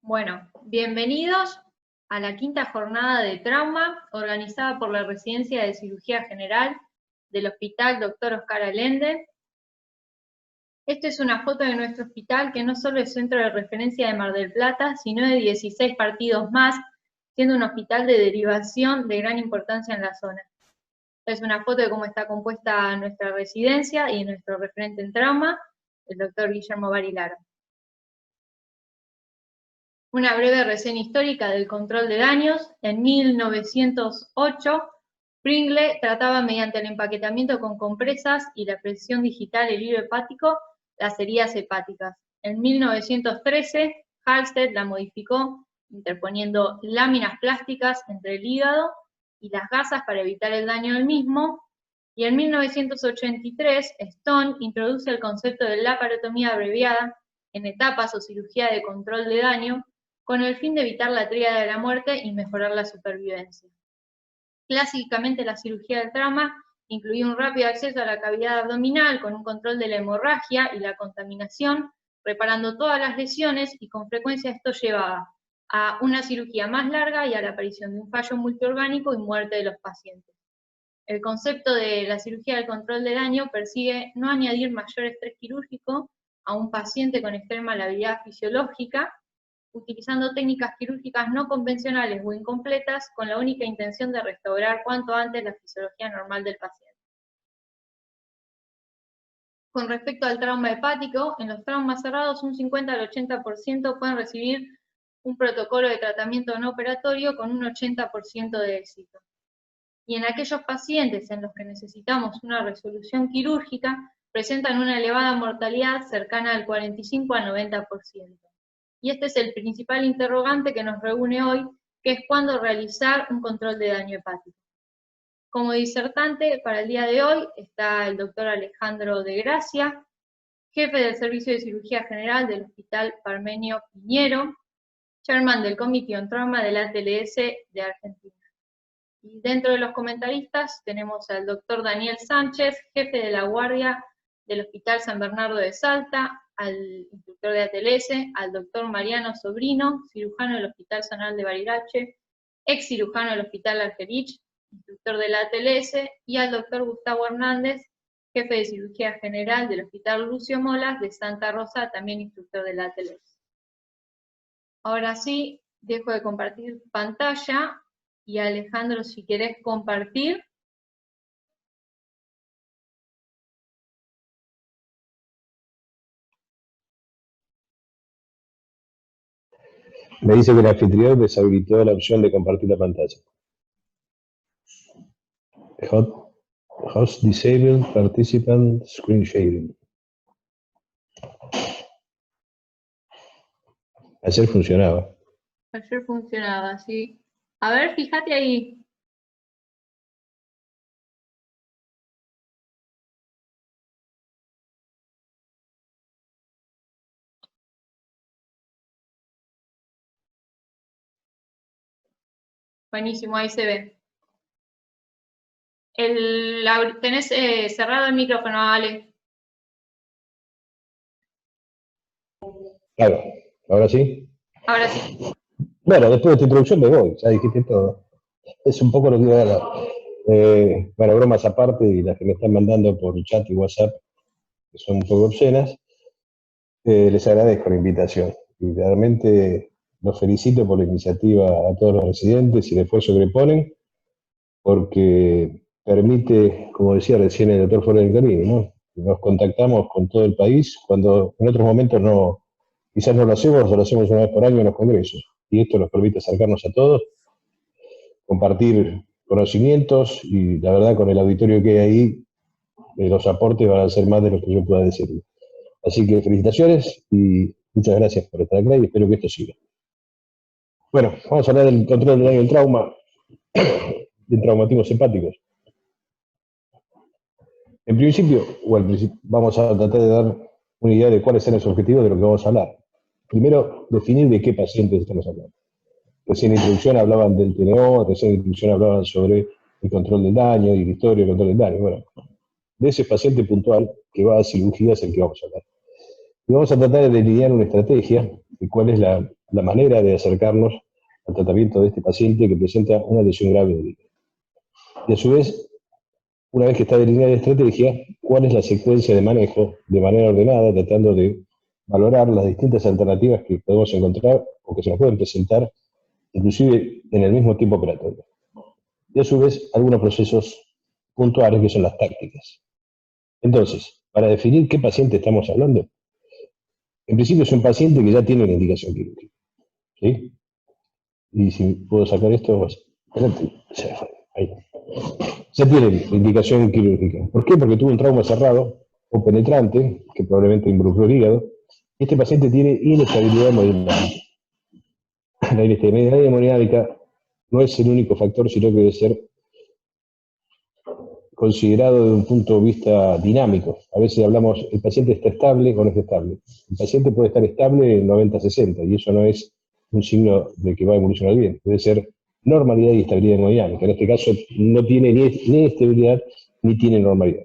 Bueno, bienvenidos a la quinta jornada de trauma organizada por la Residencia de Cirugía General del Hospital Dr. Oscar Allende. Esta es una foto de nuestro hospital que no solo es centro de referencia de Mar del Plata, sino de 16 partidos más, siendo un hospital de derivación de gran importancia en la zona. Es una foto de cómo está compuesta nuestra residencia y nuestro referente en trauma, el doctor Guillermo Barilaro. Una breve reseña histórica del control de daños. En 1908, Pringle trataba mediante el empaquetamiento con compresas y la presión digital del hilo hepático las heridas hepáticas. En 1913, Halsted la modificó interponiendo láminas plásticas entre el hígado y las gasas para evitar el daño del mismo. Y en 1983, Stone introduce el concepto de laparotomía abreviada en etapas o cirugía de control de daño, con el fin de evitar la tríada de la muerte y mejorar la supervivencia. Clásicamente la cirugía del trauma incluía un rápido acceso a la cavidad abdominal con un control de la hemorragia y la contaminación, reparando todas las lesiones, y con frecuencia esto llevaba a una cirugía más larga y a la aparición de un fallo multiorgánico y muerte de los pacientes. El concepto de la cirugía del control de daño persigue no añadir mayor estrés quirúrgico a un paciente con extrema labilidad fisiológica, utilizando técnicas quirúrgicas no convencionales o incompletas con la única intención de restaurar cuanto antes la fisiología normal del paciente. Con respecto al trauma hepático, en los traumas cerrados un 50 al 80% pueden recibir un protocolo de tratamiento no operatorio con un 80% de éxito. Y en aquellos pacientes en los que necesitamos una resolución quirúrgica, presentan una elevada mortalidad cercana al 45 al 90%. Y este es el principal interrogante que nos reúne hoy, que es cuándo realizar un control de daño hepático. Como disertante para el día de hoy está el doctor Alejandro de Gracia, jefe del Servicio de Cirugía General del Hospital Parmenio Piñero, chairman del Committee on Trauma de la ATLS de Argentina. Y dentro de los comentaristas tenemos al doctor Daniel Sánchez, jefe de la guardia del Hospital San Bernardo de Salta, al instructor de ATLS, al doctor Mariano Sobrino, cirujano del Hospital Zonal de Bariloche, ex cirujano del Hospital Argerich, instructor de la ATLS, y al doctor Gustavo Hernández, jefe de cirugía general del Hospital Lucio Molas de Santa Rosa, también instructor de la ATLS. Ahora sí, dejo de compartir pantalla, y Alejandro, si querés compartir. Me dice que el anfitrión deshabilitó la opción de compartir la pantalla. Host disabled participant screen sharing. Ayer funcionaba. Ayer funcionaba, sí. A ver, fíjate ahí. Buenísimo, ahí se ve. Tenés cerrado el micrófono, Ale. Claro, ¿ahora sí? Ahora sí. Bueno, después de esta introducción me voy, ya dijiste todo. Es un poco lo que iba a hablar. Bueno, bromas aparte, y las que me están mandando por chat y WhatsApp, que son un poco obscenas, les agradezco la invitación. Y realmente los felicito por la iniciativa a todos los residentes y el esfuerzo que le ponen, porque permite, como decía recién el doctor Flores del Carini, ¿no? Nos contactamos con todo el país, cuando en otros momentos no, quizás no lo hacemos, o lo hacemos una vez por año en los congresos. Y esto nos permite acercarnos a todos, compartir conocimientos, y la verdad con el auditorio que hay ahí, los aportes van a ser más de lo que yo pueda decir. Así que felicitaciones y muchas gracias por estar acá y espero que esto siga. Bueno, vamos a hablar del control del daño del trauma, de traumatismos hepáticos. En principio, vamos a tratar de dar una idea de cuáles son los objetivos de lo que vamos a hablar. Primero, definir de qué pacientes estamos hablando. Recién en introducción hablaban del TNO, recién en introducción hablaban sobre el control del daño y la historia del control del daño. Bueno, de ese paciente puntual que va a cirugía es el que vamos a hablar. Y vamos a tratar de delinear una estrategia de cuál es la la manera de acercarnos al tratamiento de este paciente que presenta una lesión grave del hígado. Y a su vez, una vez que está delineada la estrategia, cuál es la secuencia de manejo de manera ordenada, tratando de valorar las distintas alternativas que podemos encontrar o que se nos pueden presentar, inclusive en el mismo tiempo operatorio. Y a su vez, algunos procesos puntuales que son las tácticas. Entonces, para definir qué paciente estamos hablando, en principio es un paciente que ya tiene una indicación quirúrgica, ¿sí? Y si puedo sacar esto, pues, ahí. Ya tiene indicación quirúrgica. ¿Por qué? Porque tuvo un trauma cerrado o penetrante, que probablemente involucró el hígado. Este paciente tiene inestabilidad hemodinámica. La inestabilidad hemodinámica no es el único factor, sino que debe ser considerado desde un punto de vista dinámico. A veces hablamos, el paciente está estable o no está estable. El paciente puede estar estable en 90-60, y eso no es un signo de que va a evolucionar bien. Debe ser normalidad y estabilidad hemodinámica. En este caso no tiene ni estabilidad ni tiene normalidad.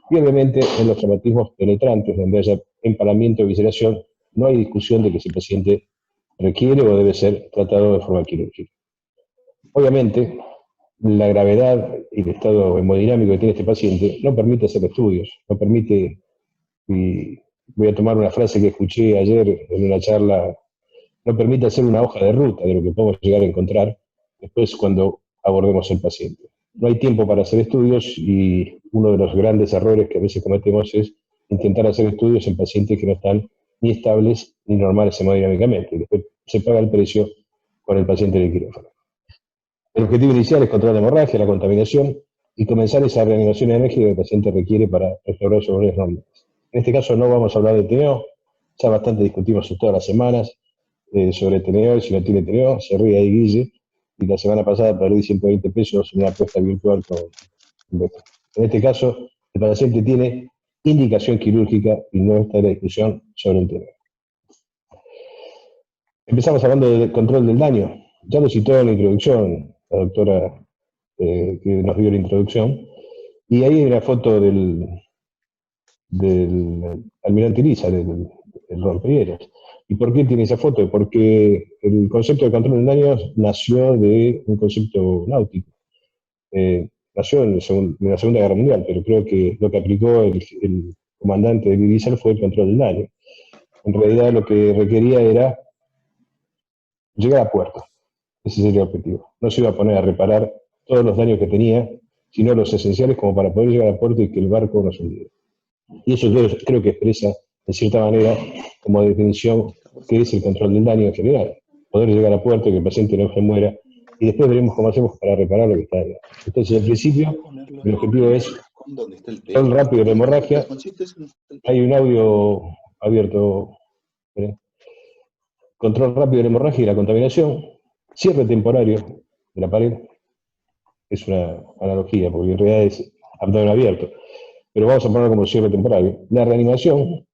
Y obviamente en los traumatismos penetrantes, donde haya empalamiento o visceración, no hay discusión de que ese paciente requiere o debe ser tratado de forma quirúrgica. Obviamente, la gravedad y el estado hemodinámico que tiene este paciente no permite hacer estudios, no permite, y voy a tomar una frase que escuché ayer en una charla, no permite hacer una hoja de ruta de lo que podemos llegar a encontrar después cuando abordemos el paciente. No hay tiempo para hacer estudios y uno de los grandes errores que a veces cometemos es intentar hacer estudios en pacientes que no están ni estables ni normales hemodinámicamente. Y después se paga el precio con el paciente en el quirófano. El objetivo inicial es controlar la hemorragia, la contaminación y comenzar esa reanimación enérgica que el paciente requiere para restaurar sus valores normales. En este caso no vamos a hablar de TNO, ya bastante discutimos todas las semanas sobre TNO y si no tiene TNO, se ríe ahí Guille, y la semana pasada perdí 120 pesos en una apuesta virtual con Beto. En este caso, el paciente tiene indicación quirúrgica y no está en la discusión sobre el TNO. Empezamos hablando del control del daño. Ya lo citó en la introducción la doctora que nos dio la introducción, y ahí hay una foto del almirante Iriza, del rompehielos. ¿Y por qué tiene esa foto? Porque el concepto de control del daño nació de un concepto náutico. Nació en la Segunda Guerra Mundial, pero creo que lo que aplicó el comandante de Iriza fue el control del daño. En realidad lo que requería era llegar a puerto. Ese sería el objetivo. No se iba a poner a reparar todos los daños que tenía, sino los esenciales como para poder llegar a puerto y que el barco no se hundiera. Y eso creo que expresa, de cierta manera, como definición, qué es el control del daño en general. Poder llegar a puerto, que el paciente no se muera, y después veremos cómo hacemos para reparar lo que está ahí. Entonces, en principio, el objetivo es control rápido de la hemorragia. Hay un audio abierto. Control rápido de la hemorragia y la contaminación. Cierre temporario de la pared. Es una analogía, porque en realidad es abdomen abierto. Pero vamos a ponerlo como cierre temporario. La reanimación,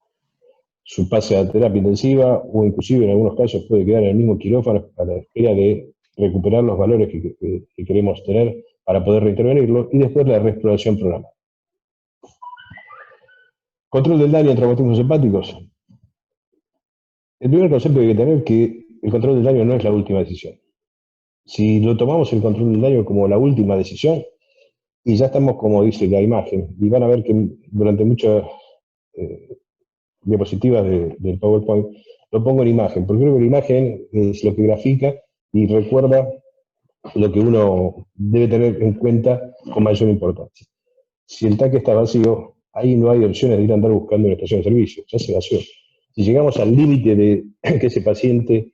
su pase a terapia intensiva, o inclusive en algunos casos puede quedar en el mismo quirófano a la espera de recuperar los valores que queremos tener para poder reintervenirlo, y después la reexploración programada. Control del daño en traumatismos hepáticos. El primer concepto que hay que tener es que el control del daño no es la última decisión. Si lo tomamos el control del daño como la última decisión, y ya estamos, como dice la imagen, y van a ver que durante muchas diapositivas del PowerPoint lo pongo en imagen, porque creo que la imagen es lo que grafica y recuerda lo que uno debe tener en cuenta con mayor importancia. Si el tanque está vacío, ahí no hay opciones de ir a andar buscando una estación de servicio, ya se vació. Si llegamos al límite de que ese paciente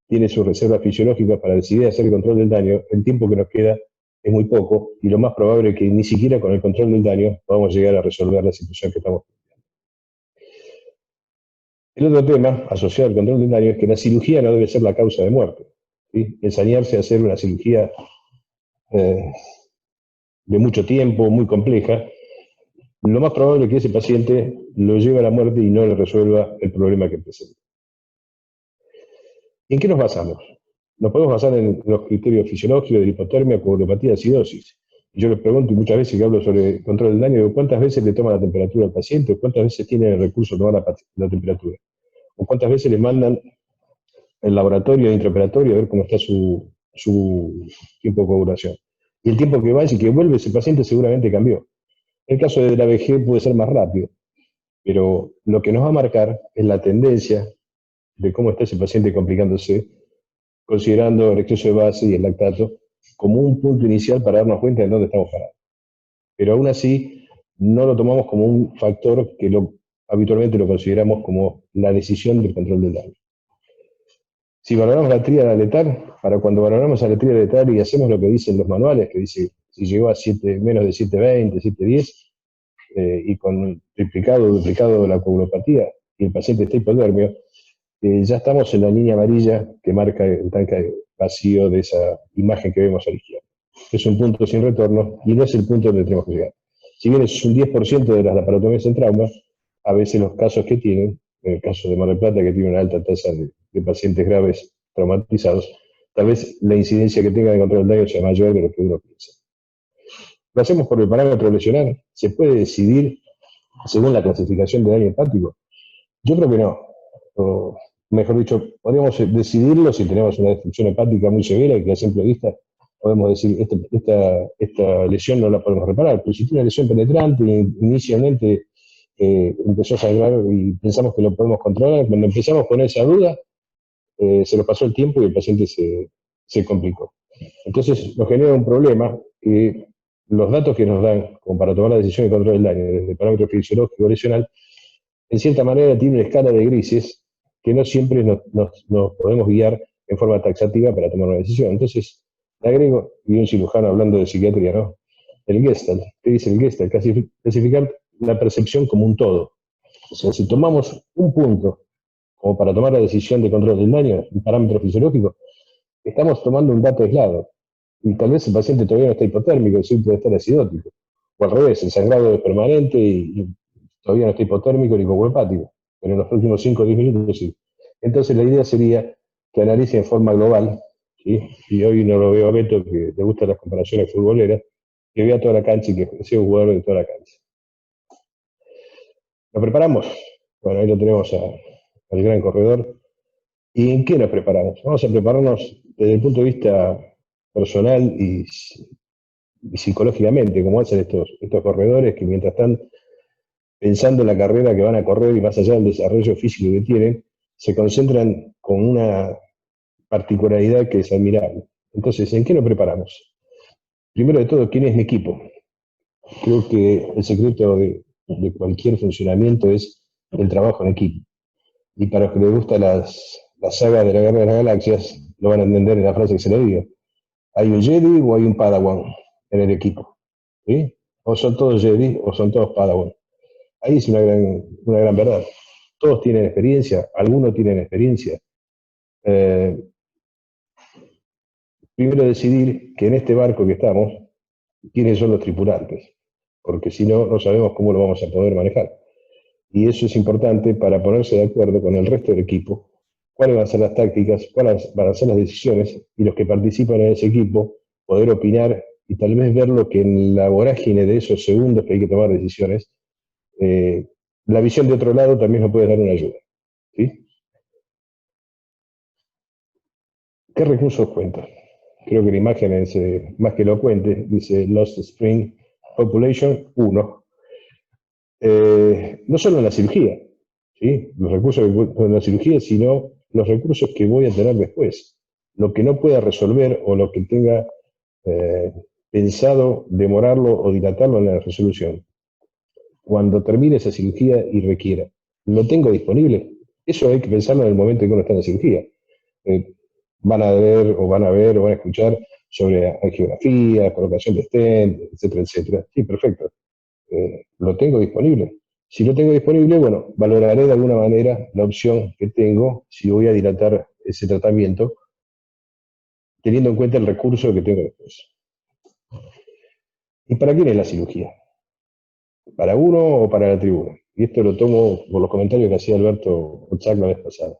tiene sus reservas fisiológicas para decidir hacer el control del daño, el tiempo que nos queda es muy poco, y lo más probable es que ni siquiera con el control del daño podamos llegar a resolver la situación que estamos planteando. El otro tema asociado al control del daño es que la cirugía no debe ser la causa de muerte, ¿sí? Ensañarse a hacer una cirugía de mucho tiempo, muy compleja, lo más probable es que ese paciente lo lleve a la muerte y no le resuelva el problema que presenta. ¿En qué nos basamos? Nos podemos basar en los criterios fisiológicos de hipotermia, coagulopatía, acidosis. Y yo les pregunto, y muchas veces que hablo sobre control del daño, digo, ¿cuántas veces le toma la temperatura al paciente? ¿O cuántas veces tiene el recurso de tomar la temperatura? ¿O cuántas veces le mandan el laboratorio intraoperatorio a ver cómo está su tiempo de coagulación. Y el tiempo que va y que vuelve ese paciente seguramente cambió. En el caso de la VG puede ser más rápido, pero lo que nos va a marcar es la tendencia de cómo está ese paciente complicándose, considerando el exceso de base y el lactato como un punto inicial para darnos cuenta de dónde estamos parados. Pero aún así, no lo tomamos como un factor que habitualmente lo consideramos como la decisión del control del daño. Si valoramos la tríada letal, para cuando valoramos a la tríada letal y hacemos lo que dicen los manuales, que dice si llegó a menos de 7,20, 7,10, y con triplicado o duplicado la coagulopatía, y el paciente está hipodérmico, ya estamos en la línea amarilla que marca el tanque vacío de esa imagen que vemos a la izquierda. Es un punto sin retorno y no es el punto donde tenemos que llegar. Si bien es un 10% de las laparotomías en trauma, a veces los casos que tienen, en el caso de Mar del Plata, que tiene una alta tasa de pacientes graves traumatizados, tal vez la incidencia que tenga de control del daño sea mayor de lo que uno piensa. Lo hacemos por el parámetro lesional. ¿Se puede decidir según la clasificación de daño hepático? Yo creo que no. O, mejor dicho, podríamos decidirlo si tenemos una destrucción hepática muy severa y que a simple vista podemos decir esta lesión no la podemos reparar. Pero si tiene una lesión penetrante y inicialmente empezó a sangrar y pensamos que lo podemos controlar, cuando empezamos con esa duda, se nos pasó el tiempo y el paciente se complicó. Entonces nos genera un problema que los datos que nos dan como para tomar la decisión de control del daño, desde el parámetro fisiológico lesional, en cierta manera tiene una escala de grises que no siempre nos podemos guiar en forma taxativa para tomar una decisión. Entonces, le agrego, y un cirujano hablando de psiquiatría, ¿no? El Gestalt, ¿qué dice el Gestalt? Clasificar la percepción como un todo. O sea, si tomamos un punto como para tomar la decisión de control del daño, un parámetro fisiológico, estamos tomando un dato aislado. Y tal vez el paciente todavía no está hipotérmico, sí puede estar acidótico. O al revés, el sangrado es permanente y todavía no está hipotérmico ni coagulopático, pero en los próximos 5 o 10 minutos sí. Entonces la idea sería que analice en forma global, ¿sí? Y hoy no lo veo a Beto, que le gustan las comparaciones futboleras, que vea toda la cancha y que sea un jugador de toda la cancha. ¿Nos preparamos? Bueno, ahí lo tenemos al gran corredor. ¿Y en qué nos preparamos? Vamos a prepararnos desde el punto de vista personal y psicológicamente, como hacen estos corredores que mientras están pensando en la carrera que van a correr y más allá del desarrollo físico que tienen, se concentran con una particularidad que es admirable. Entonces, ¿en qué nos preparamos? Primero de todo, ¿quién es mi equipo? Creo que el secreto de cualquier funcionamiento es el trabajo en equipo. Y para los que les gusta la saga de la Guerra de las Galaxias, lo van a entender en la frase que se le diga. ¿Hay un Jedi o hay un Padawan en el equipo? ¿Sí? O son todos Jedi o son todos Padawan. Ahí es una gran verdad. Todos tienen experiencia, algunos tienen experiencia. Primero decidir que en este barco que estamos, quiénes son los tripulantes, porque si no, no sabemos cómo lo vamos a poder manejar. Y eso es importante para ponerse de acuerdo con el resto del equipo, cuáles van a ser las tácticas, cuáles van a ser las decisiones, y los que participan en ese equipo, poder opinar y tal vez ver lo que en la vorágine de esos segundos que hay que tomar decisiones, la visión de otro lado también nos puede dar una ayuda. ¿Sí? ¿Qué recursos cuentan? Creo que la imagen es más que elocuente, dice Lost Spring Population 1. No solo en la cirugía, ¿sí? Los recursos que cuentan en la cirugía, sino los recursos que voy a tener después. Lo que no pueda resolver o lo que tenga pensado demorarlo o dilatarlo en la resolución. Cuando termine esa cirugía y requiera, ¿lo tengo disponible? Eso hay que pensarlo en el momento en que uno está en la cirugía. Van a ver o van a escuchar sobre angiografía, colocación de stent, etcétera, etcétera. Sí, perfecto. ¿Lo tengo disponible? Si lo tengo disponible, bueno, valoraré de alguna manera la opción que tengo si voy a dilatar ese tratamiento, teniendo en cuenta el recurso que tengo después. ¿Y para quién es la cirugía? ¿Para uno o para la tribuna? Y esto lo tomo por los comentarios que hacía Alberto Ochac la vez pasada.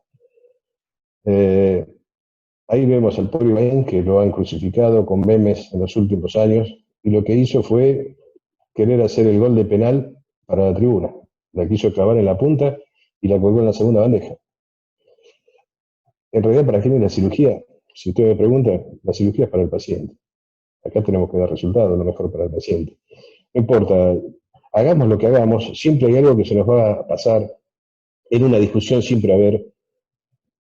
Ahí vemos al pobre Ibaín, que lo han crucificado con memes en los últimos años, y lo que hizo fue querer hacer el gol de penal para la tribuna. La quiso clavar en la punta y la colgó en la segunda bandeja. En realidad, ¿para quién es la cirugía? Si usted me pregunta, la cirugía es para el paciente. Acá tenemos que dar resultados, lo mejor para el paciente. No importa, hagamos lo que hagamos, siempre hay algo que se nos va a pasar. En una discusión siempre va a haber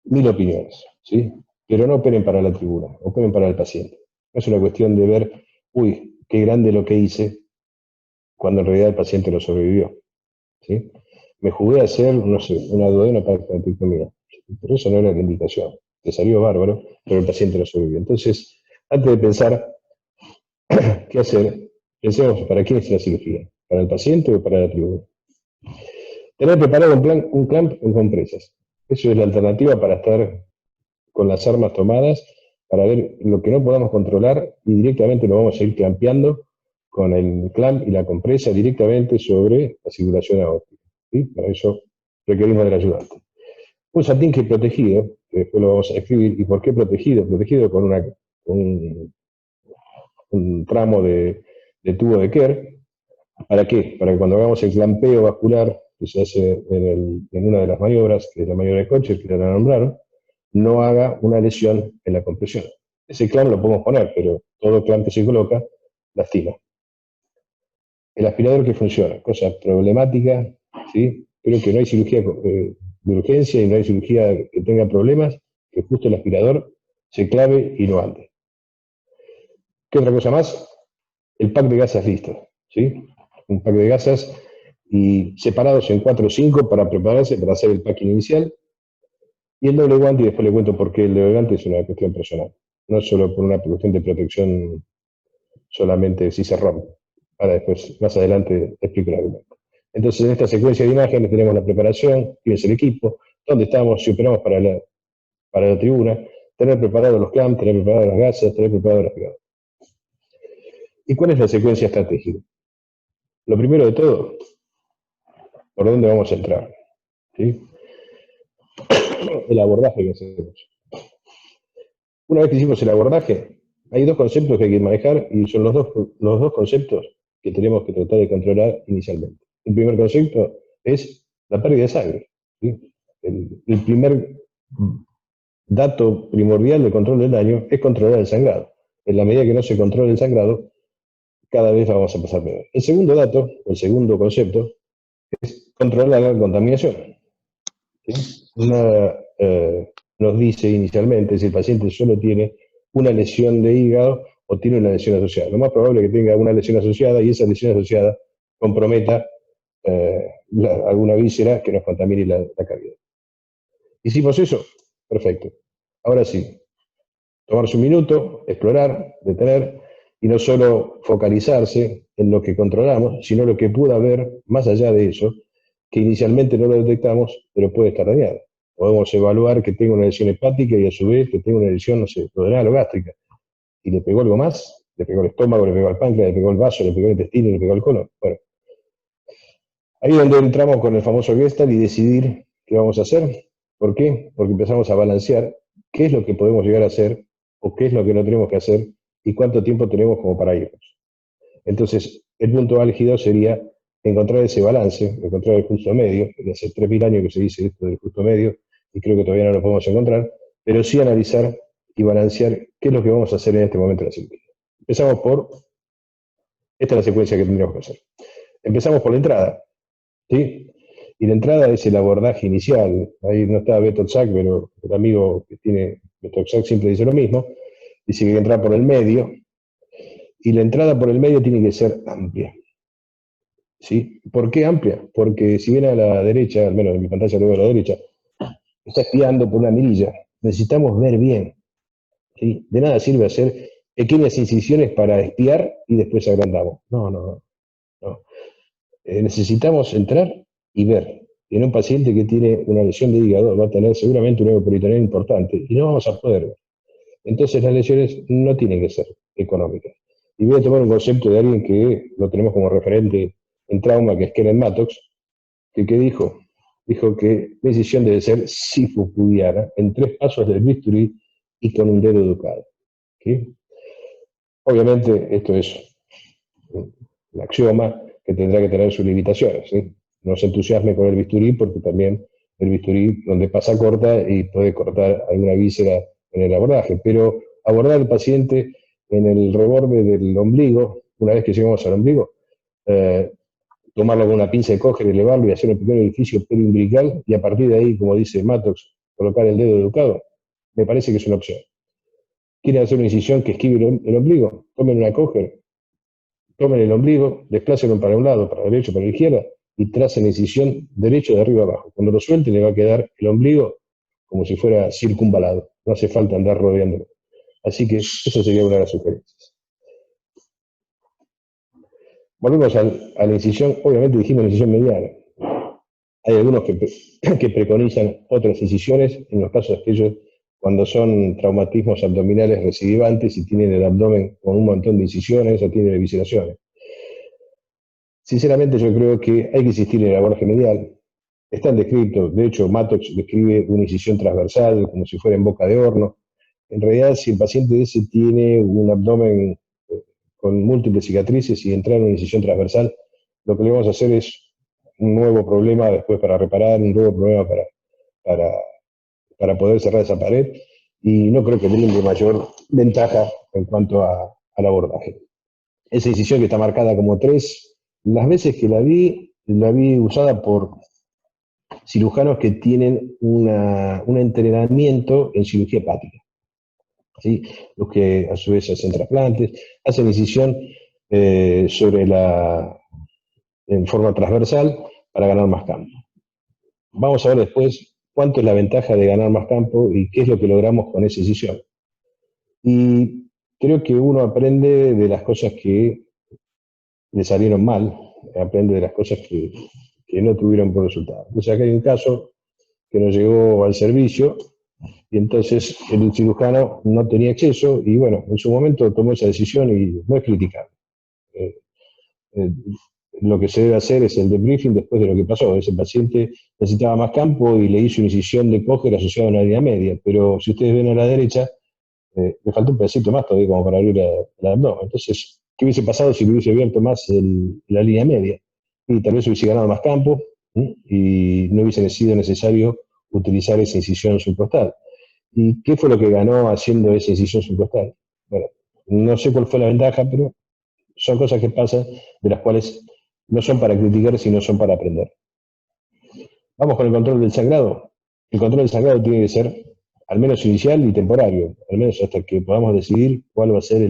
1000 opiniones, ¿sí? Pero no operen para la tribuna, operen para el paciente. No es una cuestión de ver, uy, qué grande lo que hice, cuando en realidad el paciente lo sobrevivió, ¿sí? Me jugué a hacer, no sé, una duodena para mía, pero eso no era la indicación. Te salió bárbaro, pero el paciente lo sobrevivió. Entonces, antes de pensar qué hacer, pensemos para quién es la cirugía, para el paciente o para la tribuna. Tener preparado un clamp en compresas. Eso es la alternativa para estar con las armas tomadas, para ver lo que no podamos controlar y directamente lo vamos a ir clampeando con el clamp y la compresa directamente sobre la circulación aórtica. ¿Sí? Para eso requerimos del ayudante. Un satinque protegido, que después lo vamos a escribir. ¿Y por qué protegido? Protegido con un tramo de tubo de Kerr. ¿Para qué? Para que cuando hagamos el clampeo vascular, que se hace en una de las maniobras, que es la maniobra de coche, que ya la nombraron, no haga una lesión en la compresión. Ese clamp lo podemos poner, pero todo clamp que se coloca lastima. El aspirador que funciona, cosa problemática, ¿sí? Creo que no hay cirugía de urgencia y no hay cirugía que tenga problemas, que justo el aspirador se clave y no ande. ¿Qué otra cosa más? El pack de gasas listo, ¿sí? Un pack de gasas y separados en 4 o 5 para prepararse para hacer el packing inicial. Y el doble guante, y después le cuento por qué el doble guante es una cuestión personal. No solo por una cuestión de protección solamente si se rompe. Ahora después, más adelante, explico el argumento. Entonces, en esta secuencia de imágenes tenemos la preparación, quién es el equipo, dónde estamos, si operamos para la tribuna, tener preparados los clamps, tener preparadas las gasas, tener preparados los aspiradores. ¿Y cuál es la secuencia estratégica? Lo primero de todo, ¿por dónde vamos a entrar? ¿Sí? El abordaje que hacemos. Una vez que hicimos el abordaje, hay dos conceptos que hay que manejar y son los dos conceptos que tenemos que tratar de controlar inicialmente. El primer concepto es la pérdida de sangre. ¿Sí? El primer dato primordial de control del daño es controlar el sangrado. En la medida que no se controle el sangrado, cada vez vamos a pasar peor. El segundo dato, el segundo concepto, es controlar la contaminación. ¿Sí? Nos dice inicialmente si el paciente solo tiene una lesión de hígado o tiene una lesión asociada. Lo más probable es que tenga una lesión asociada y esa lesión asociada comprometa alguna víscera que nos contamine la cavidad. ¿Hicimos eso? Perfecto. Ahora sí, tomarse un minuto, explorar, detener y no solo focalizarse en lo que controlamos, sino lo que pueda haber más allá de eso, que inicialmente no lo detectamos, pero puede estar dañado. Podemos evaluar que tengo una lesión hepática y a su vez que tengo una lesión, no sé, duodenal o gástrica. ¿Y le pegó algo más? Le pegó el estómago, le pegó el páncreas, le pegó el vaso, le pegó el intestino, le pegó el colon. Bueno, ahí es donde entramos con el famoso Gestalt y decidir qué vamos a hacer. ¿Por qué? Porque empezamos a balancear qué es lo que podemos llegar a hacer o qué es lo que no tenemos que hacer y cuánto tiempo tenemos como para irnos. Entonces, el punto álgido sería encontrar ese balance, encontrar el justo medio. Hace 3000 años que se dice esto del justo medio y creo que todavía no lo podemos encontrar, pero sí analizar y balancear qué es lo que vamos a hacer en este momento de la cirugía. Empezamos por, esta es la secuencia que tendríamos que hacer. Empezamos por la entrada, ¿sí? Y la entrada es el abordaje inicial. Ahí no está Beto Tsac, pero el amigo que tiene Beto Tsac siempre dice lo mismo. Dice que hay que entrar por el medio, y la entrada por el medio tiene que ser amplia. ¿Sí? ¿Por qué amplia? Porque si viene a la derecha, al menos en mi pantalla lo veo a la derecha, está espiando por una mirilla. Necesitamos ver bien. ¿Sí? De nada sirve hacer pequeñas incisiones para espiar y después agrandamos. No. Necesitamos entrar y ver. Y en un paciente que tiene una lesión de hígado va a tener seguramente un hemoperitoneo importante y no vamos a poder ver. Entonces las lesiones no tienen que ser económicas. Y voy a tomar un concepto de alguien que lo tenemos como referente en trauma, que es Kenneth Mattox, que dijo que la incisión debe ser sifocudiana, en 3 pasos del bisturí y con un dedo educado. ¿Sí? Obviamente esto es un axioma que tendrá que tener sus limitaciones. ¿Sí? No se entusiasme con el bisturí porque también el bisturí donde pasa corta y puede cortar alguna víscera en el abordaje. Pero abordar al paciente en el reborde del ombligo, una vez que llegamos al ombligo, tomarlo con una pinza de coger, elevarlo y hacer un pequeño orificio periumbilical y a partir de ahí, como dice Mattox, colocar el dedo educado, me parece que es una opción. ¿Quieren hacer una incisión que esquive el ombligo? Tomen una coger, tomen el ombligo, desplácenlo para un lado, para la derecha, para la izquierda, y tracen la incisión derecho de arriba abajo. Cuando lo suelten le va a quedar el ombligo como si fuera circunvalado. No hace falta andar rodeándolo. Así que eso sería una de las sugerencias. Volvemos a la incisión, obviamente dijimos la incisión mediana. Hay algunos que preconizan otras incisiones en los casos aquellos cuando son traumatismos abdominales recidivantes y tienen el abdomen con un montón de incisiones o tienen evisceraciones. Sinceramente yo creo que hay que insistir en el abordaje medial. Están descritos, de hecho Mattox describe una incisión transversal como si fuera en boca de horno. En realidad si el paciente ese tiene un abdomen con múltiples cicatrices y entrar en una incisión transversal, lo que le vamos a hacer es un nuevo problema después para reparar, un nuevo problema para poder cerrar esa pared, y no creo que brinde mayor ventaja en cuanto al abordaje. Esa incisión que está marcada como 3, las veces que la vi usada por cirujanos que tienen un entrenamiento en cirugía hepática, ¿sí? Los que a su vez hacen trasplantes, hacen incisión en forma transversal para ganar más campo. Vamos a ver después cuánto es la ventaja de ganar más campo y qué es lo que logramos con esa incisión. Y creo que uno aprende de las cosas que le salieron mal, aprende de las cosas que no tuvieron buen resultado. O sea que hay un caso que nos llegó al servicio y entonces el cirujano no tenía acceso y bueno, en su momento tomó esa decisión y no es criticable. Lo que se debe hacer es el debriefing después de lo que pasó. Ese paciente necesitaba más campo y le hizo una incisión de coger asociada a una línea media, pero si ustedes ven a la derecha, le faltó un pedacito más todavía como para abrir el abdomen. Entonces, ¿qué hubiese pasado si le hubiese abierto más la línea media? Y tal vez hubiese ganado más campo y no hubiese sido necesario utilizar esa incisión subcostal. ¿Y qué fue lo que ganó haciendo esa incisión subcostal? Bueno, no sé cuál fue la ventaja, pero son cosas que pasan, de las cuales no son para criticar, sino son para aprender. Vamos con el control del sangrado. El control del sangrado tiene que ser al menos inicial y temporario, al menos hasta que podamos decidir cuál va a ser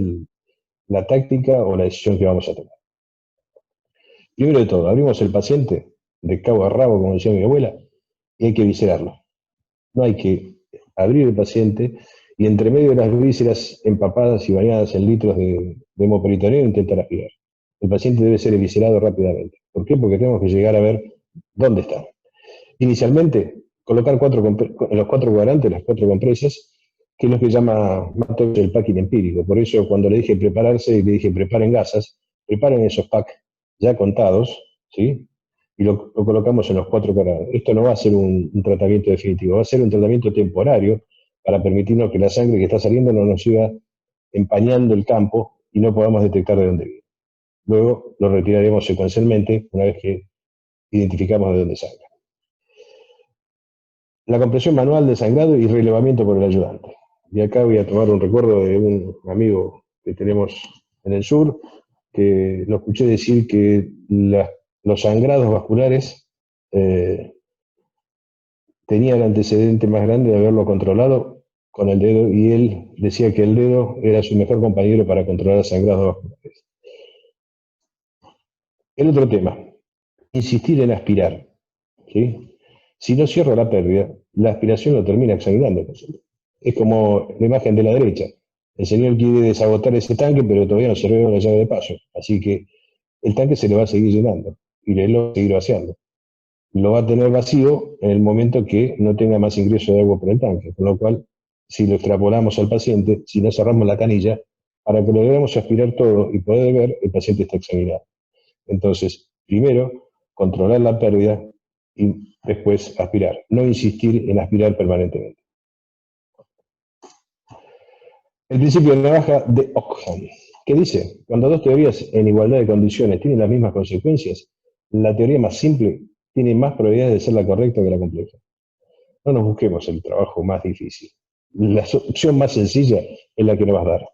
la táctica o la decisión que vamos a tomar. Primero de todo, abrimos el paciente de cabo a rabo, como decía mi abuela, y hay que viscerarlo. No hay que abrir el paciente y entre medio de las vísceras empapadas y bañadas en litros de hemoperitoneo intentar aspirar. El paciente debe ser eviscerado rápidamente. ¿Por qué? Porque tenemos que llegar a ver dónde está. Inicialmente, colocar en los 4 cuadrantes, las 4 compresas, que es lo que llama Mattox el packing empírico. Por eso cuando le dije prepararse y le dije preparen gasas, preparen esos packs ya contados, ¿sí? Y lo colocamos en los 4 cuadrantes. Esto no va a ser un tratamiento definitivo, va a ser un tratamiento temporario para permitirnos que la sangre que está saliendo no nos siga empañando el campo y no podamos detectar de dónde viene. Luego lo retiraremos secuencialmente una vez que identificamos de dónde sangra. La compresión manual de sangrado y relevamiento por el ayudante. Y acá voy a tomar un recuerdo de un amigo que tenemos en el sur, que lo escuché decir que los sangrados vasculares tenía el antecedente más grande de haberlo controlado con el dedo, y él decía que el dedo era su mejor compañero para controlar sangrados vasculares. El otro tema, insistir en aspirar, ¿sí? Si no cierro la pérdida, la aspiración lo termina examinando. Es como la imagen de la derecha. El señor quiere desagotar ese tanque, pero todavía no cerró la llave de paso. Así que el tanque se le va a seguir llenando y él lo va a seguir vaciando. Lo va a tener vacío en el momento que no tenga más ingreso de agua por el tanque. Con lo cual, si lo extrapolamos al paciente, si no cerramos la canilla, para que logremos aspirar todo y poder ver, el paciente está examinado. Entonces, primero, controlar la pérdida y después aspirar. No insistir en aspirar permanentemente. El principio de navaja de Ockham, que dice, cuando dos teorías en igualdad de condiciones tienen las mismas consecuencias, la teoría más simple tiene más probabilidades de ser la correcta que la compleja. no nos busquemos el trabajo más difícil. La opción más sencilla es la que nos va a dar.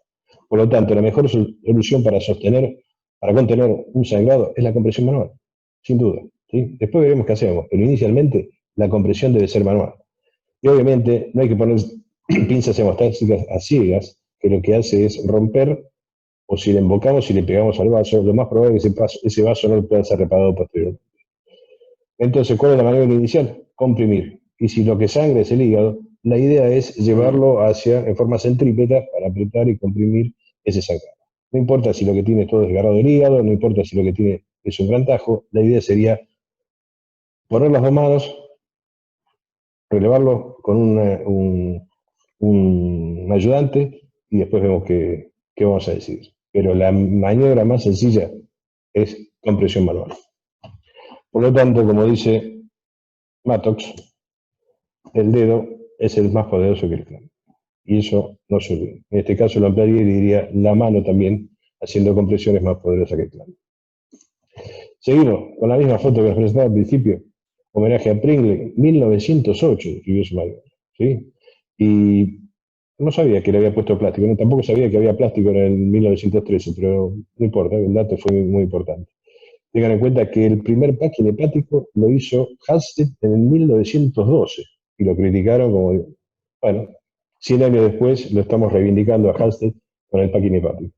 Por lo tanto, la mejor solución para contener un sangrado es la compresión manual, sin duda. ¿Sí? Después veremos qué hacemos, pero inicialmente la compresión debe ser manual. Y obviamente no hay que poner pinzas hemostásicas a ciegas, que lo que hace es romper, o si le embocamos y le pegamos al vaso, lo más probable es que ese vaso no pueda ser reparado posteriormente. Entonces, ¿cuál es la maniobra inicial? Comprimir. Y si lo que sangra es el hígado, la idea es llevarlo en forma centrípeta para apretar y comprimir ese sangrado. No importa si lo que tiene es todo desgarrado del hígado, no importa si lo que tiene es un gran tajo, la idea sería poner las dos manos, relevarlo con un ayudante y después vemos qué vamos a decidir. Pero la maniobra más sencilla es compresión manual. Por lo tanto, como dice Mattox, el dedo es el más poderoso que el cráneo. Y eso no se olvida. En este caso lo ampliaría y diría la mano también, haciendo compresiones más poderosas que el cráneo. Seguimos con la misma foto que nos presentaba al principio. Homenaje a Pringle, 1908 escribió su manual. ¿Sí? Y no sabía que le había puesto plástico, no, tampoco sabía que había plástico en el 1913, pero no importa, el dato fue muy importante. Tengan en cuenta que el primer packing hepático lo hizo Halsted en el 1912 y lo criticaron como, bueno, 100 años después lo estamos reivindicando a Halsted con el packing hepático.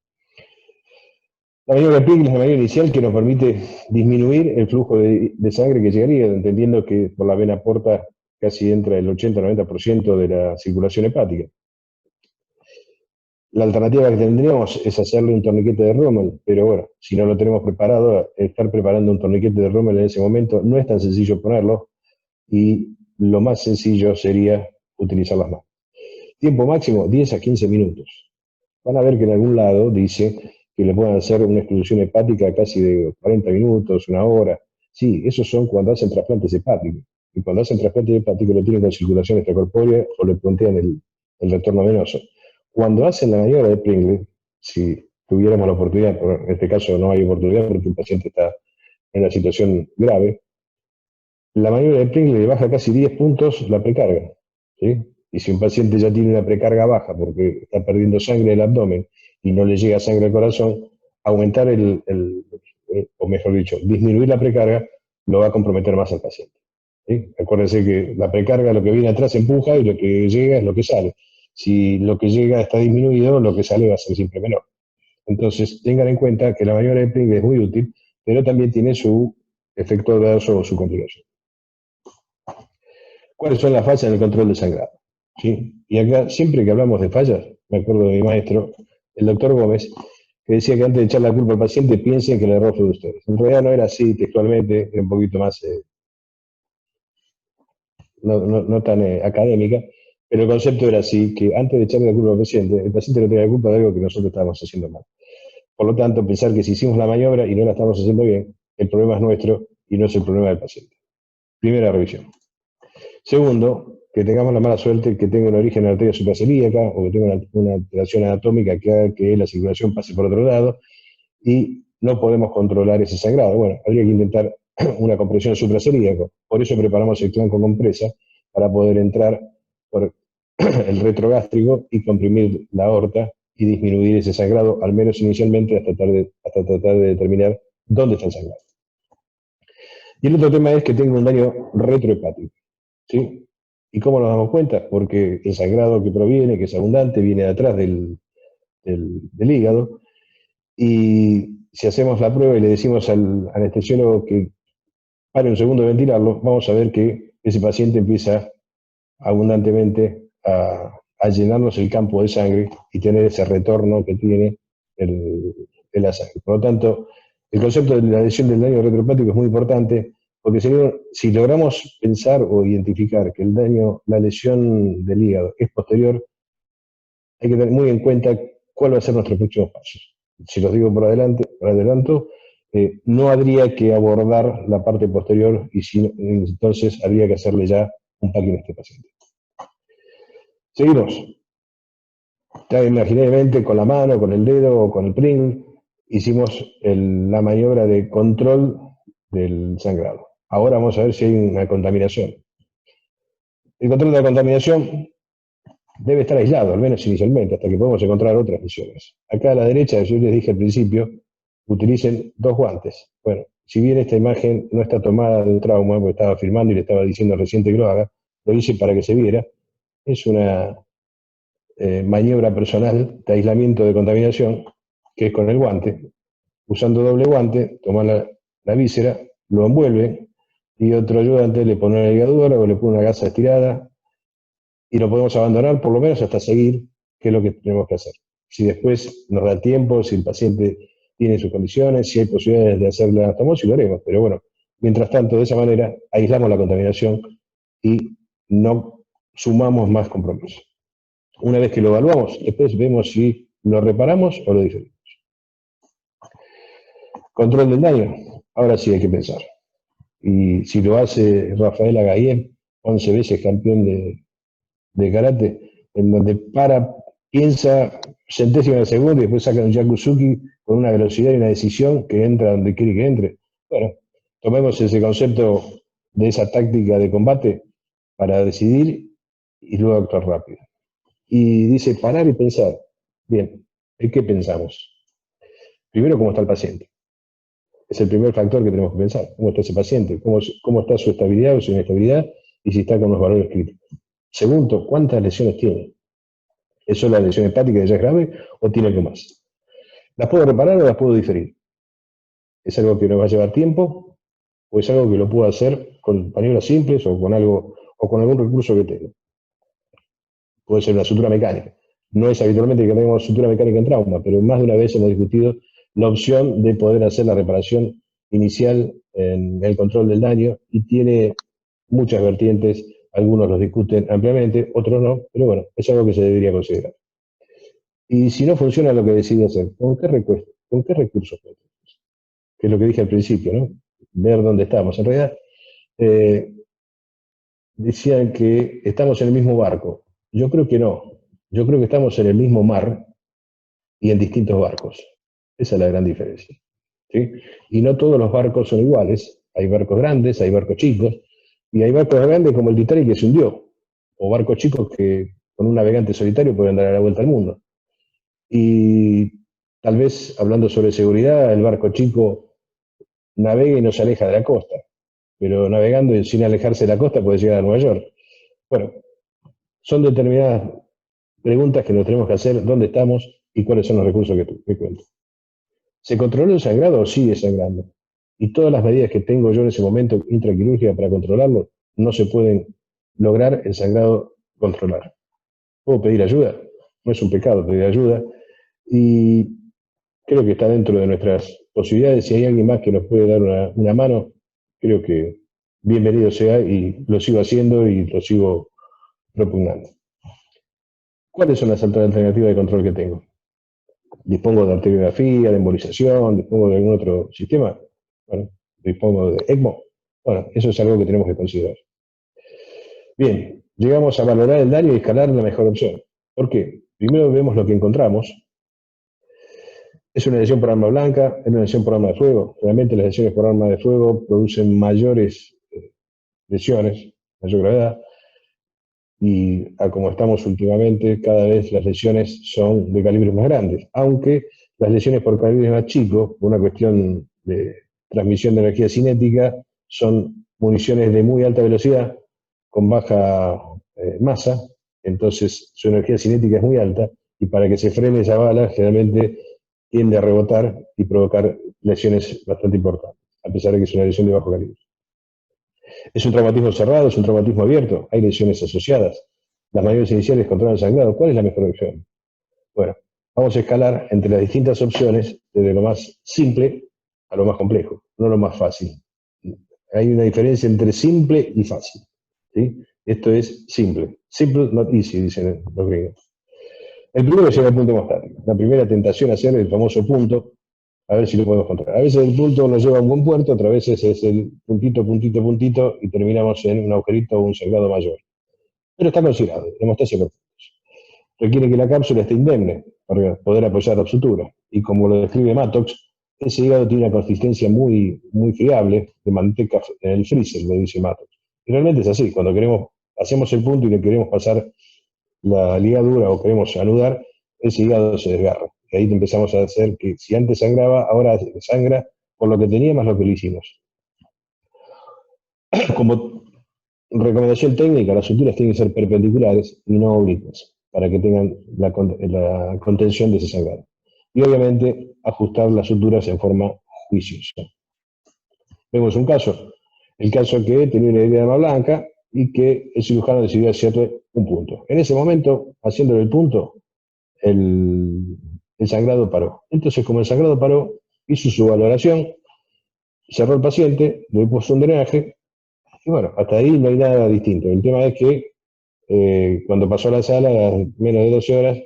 La maniobra de Pringle es la maniobra inicial que nos permite disminuir el flujo de sangre que llegaría, entendiendo que por la vena porta casi entra el 80-90% de la circulación hepática. La alternativa que tendríamos es hacerle un torniquete de Rommel, pero bueno, si no lo tenemos preparado, estar preparando un torniquete de Rommel en ese momento no es tan sencillo ponerlo y lo más sencillo sería utilizar las manos. Tiempo máximo, 10 a 15 minutos. Van a ver que en algún lado dice que le pueden hacer una exclusión hepática casi de 40 minutos, una hora. Sí, esos son cuando hacen trasplantes hepáticos. Y cuando hacen trasplantes hepáticos lo tienen con circulación extracorpórea o le puntean el retorno venoso. Cuando hacen la maniobra de Pringle, si tuviéramos la oportunidad, en este caso no hay oportunidad porque el paciente está en una situación grave, la maniobra de Pringle le baja casi 10 puntos la precarga. ¿Sí? Y si un paciente ya tiene una precarga baja porque está perdiendo sangre del abdomen y no le llega sangre al corazón, aumentar o mejor dicho, disminuir la precarga lo va a comprometer más al paciente. ¿Sí? Acuérdense que la precarga, lo que viene atrás empuja y lo que llega es lo que sale. Si lo que llega está disminuido, lo que sale va a ser siempre menor. Entonces, tengan en cuenta que la maniobra de Pringle es muy útil, pero también tiene su efecto adverso o su complicación. ¿Cuáles son las fallas en el control del sangrado? ¿Sí? Y acá, siempre que hablamos de fallas, me acuerdo de mi maestro, el doctor Gómez, que decía que antes de echar la culpa al paciente, piensen que el error fue de ustedes. En realidad no era así textualmente, era un poquito más, no tan académica, pero el concepto era así, que antes de echarle la culpa al paciente, el paciente no tenía la culpa de algo que nosotros estábamos haciendo mal. Por lo tanto, pensar que si hicimos la maniobra y no la estamos haciendo bien, el problema es nuestro y no es el problema del paciente. Primera revisión. Segundo, que tengamos la mala suerte que tenga un origen en la arteria supracelíaca o que tenga una alteración anatómica que haga que la circulación pase por otro lado y no podemos controlar ese sangrado. Bueno, habría que intentar una compresión supracelíaca. Por eso preparamos el clan con compresa para poder entrar por el retrogástrico y comprimir la aorta y disminuir ese sangrado, al menos inicialmente, hasta tratar de determinar dónde está el sangrado. Y el otro tema es que tenga un daño retrohepático. ¿Sí? ¿Y cómo nos damos cuenta? Porque el sangrado que proviene, que es abundante, viene de atrás del hígado. Y si hacemos la prueba y le decimos al anestesiólogo que pare un segundo de ventilarlo, vamos a ver que ese paciente empieza abundantemente a llenarnos el campo de sangre y tener ese retorno que tiene la sangre. Por lo tanto, el concepto de la lesión del daño retrohepático es muy importante, porque si logramos pensar o identificar que la lesión del hígado es posterior, hay que tener muy en cuenta cuál va a ser nuestros próximos pasos. Si los digo por adelanto, no habría que abordar la parte posterior y entonces habría que hacerle ya un packing a este paciente. Seguimos. Ya imaginariamente con la mano, con el dedo o con el Pringle, hicimos la maniobra de control del sangrado. Ahora vamos a ver si hay una contaminación. El control de la contaminación debe estar aislado, al menos inicialmente, hasta que podamos encontrar otras lesiones. Acá a la derecha, yo les dije al principio, utilicen 2 guantes. Bueno, si bien esta imagen no está tomada de un trauma, porque estaba filmando y le estaba diciendo reciente que lo haga, lo hice para que se viera. Es una maniobra personal de aislamiento de contaminación, que es con el guante. Usando doble guante, toman la víscera, lo envuelven, y otro ayudante le pone una ligadura o le pone una gasa estirada, y lo podemos abandonar por lo menos hasta seguir qué es lo que tenemos que hacer. Si después nos da tiempo, si el paciente tiene sus condiciones, si hay posibilidades de hacer la anastomosis, lo haremos. Pero bueno, mientras tanto, de esa manera, aislamos la contaminación y no sumamos más compromiso. Una vez que lo evaluamos, después vemos si lo reparamos o lo diferimos. Control del daño. Ahora sí hay que pensar. Y si lo hace Rafael Agayem, 11 veces campeón de karate, en donde piensa centésima de segundo y después saca un Yakuzuki con una velocidad y una decisión que entra donde quiere que entre. Bueno, tomemos ese concepto de esa táctica de combate para decidir y luego actuar rápido. Y dice parar y pensar. Bien, ¿en qué pensamos? Primero, ¿cómo está el paciente? Es el primer factor que tenemos que pensar. ¿Cómo está ese paciente? ¿Cómo está su estabilidad o su inestabilidad? Y si está con los valores críticos. Segundo, ¿cuántas lesiones tiene? ¿Es solo la lesión hepática que ya es grave o tiene algo más? ¿Las puedo reparar o las puedo diferir? ¿Es algo que nos va a llevar tiempo o es algo que lo puedo hacer con maniobras simples o con algún recurso que tenga? Puede ser una sutura mecánica. No es habitualmente que tengamos sutura mecánica en trauma, pero más de una vez hemos discutido la opción de poder hacer la reparación inicial en el control del daño y tiene muchas vertientes. Algunos los discuten ampliamente, otros no, pero bueno, es algo que se debería considerar. Y si no funciona lo que decide hacer, ¿con qué recursos? Que es lo que dije al principio, ¿no? Ver dónde estamos. En realidad, decían que estamos en el mismo barco. Yo creo que no. Yo creo que estamos en el mismo mar y en distintos barcos. Esa es la gran diferencia. ¿Sí? Y no todos los barcos son iguales. Hay barcos grandes, hay barcos chicos, y hay barcos grandes como el Titanic que se hundió, o barcos chicos que con un navegante solitario pueden dar la vuelta al mundo. Y tal vez, hablando sobre seguridad, el barco chico navega y no se aleja de la costa, pero navegando y sin alejarse de la costa puede llegar a Nueva York. Bueno, son determinadas preguntas que nos tenemos que hacer: ¿dónde estamos y cuáles son los recursos que cuento? ¿Se controló el sangrado o sigue sangrando? Y todas las medidas que tengo yo en ese momento intraquirúrgica para controlarlo, no se pueden lograr el sangrado controlar. ¿Puedo pedir ayuda? No es un pecado pedir ayuda. Y creo que está dentro de nuestras posibilidades. Si hay alguien más que nos puede dar una mano, creo que bienvenido sea, y lo sigo haciendo y lo sigo propugnando. ¿Cuáles son las alternativas de control que tengo? Dispongo de arteriografía, de embolización, dispongo de algún otro sistema. Bueno, dispongo de ECMO. Bueno, eso es algo que tenemos que considerar. Bien, llegamos a valorar el daño y escalar la mejor opción. ¿Por qué? Primero vemos lo que encontramos. ¿Es una lesión por arma blanca? ¿Es una lesión por arma de fuego? Realmente las lesiones por arma de fuego producen mayores lesiones, mayor gravedad. Y a como estamos últimamente, cada vez las lesiones son de calibres más grandes, aunque las lesiones por calibres más chicos, por una cuestión de transmisión de energía cinética, son municiones de muy alta velocidad, con baja masa, entonces su energía cinética es muy alta, y para que se frene esa bala, generalmente tiende a rebotar y provocar lesiones bastante importantes, a pesar de que es una lesión de bajo calibre. ¿Es un traumatismo cerrado? ¿Es un traumatismo abierto? Hay lesiones asociadas. Las maniobras iniciales controlan el sangrado. ¿Cuál es la mejor opción? Bueno, vamos a escalar entre las distintas opciones, desde lo más simple a lo más complejo, no lo más fácil. Hay una diferencia entre simple y fácil. ¿Sí? Esto es simple. Simple, not easy, dicen los gringos. El primero es el punto hemostático. La primera tentación a hacer el famoso punto, a ver si lo podemos controlar. A veces el punto nos lleva a un buen puerto, otras veces es el puntito, puntito, puntito, y terminamos en un agujerito o un sangrado mayor. Pero está considerado, hemostasia por puntos. Requiere que la cápsula esté indemne para poder apoyar la sutura. Y como lo describe Mattox, ese hígado tiene una consistencia muy, muy fiable de manteca en el freezer, lo dice Mattox. Y realmente es así. Cuando queremos hacemos el punto y le queremos pasar la ligadura o queremos anudar, ese hígado se desgarra. Y ahí empezamos a hacer que si antes sangraba, ahora sangra por lo que tenía más lo que le hicimos. Como recomendación técnica, las suturas tienen que ser perpendiculares y no oblicuas, para que tengan la contención de ese sangrado. Y obviamente ajustar las suturas en forma juiciosa. Vemos un caso, el caso que tenía una eritema blanca y que el cirujano decidió hacerle un punto. En ese momento, haciéndole el punto, el sangrado paró. Entonces, como el sangrado paró, hizo su valoración, cerró el paciente, le puso un drenaje, y bueno, hasta ahí no hay nada distinto. El tema es que cuando pasó a la sala, a menos de 12 horas,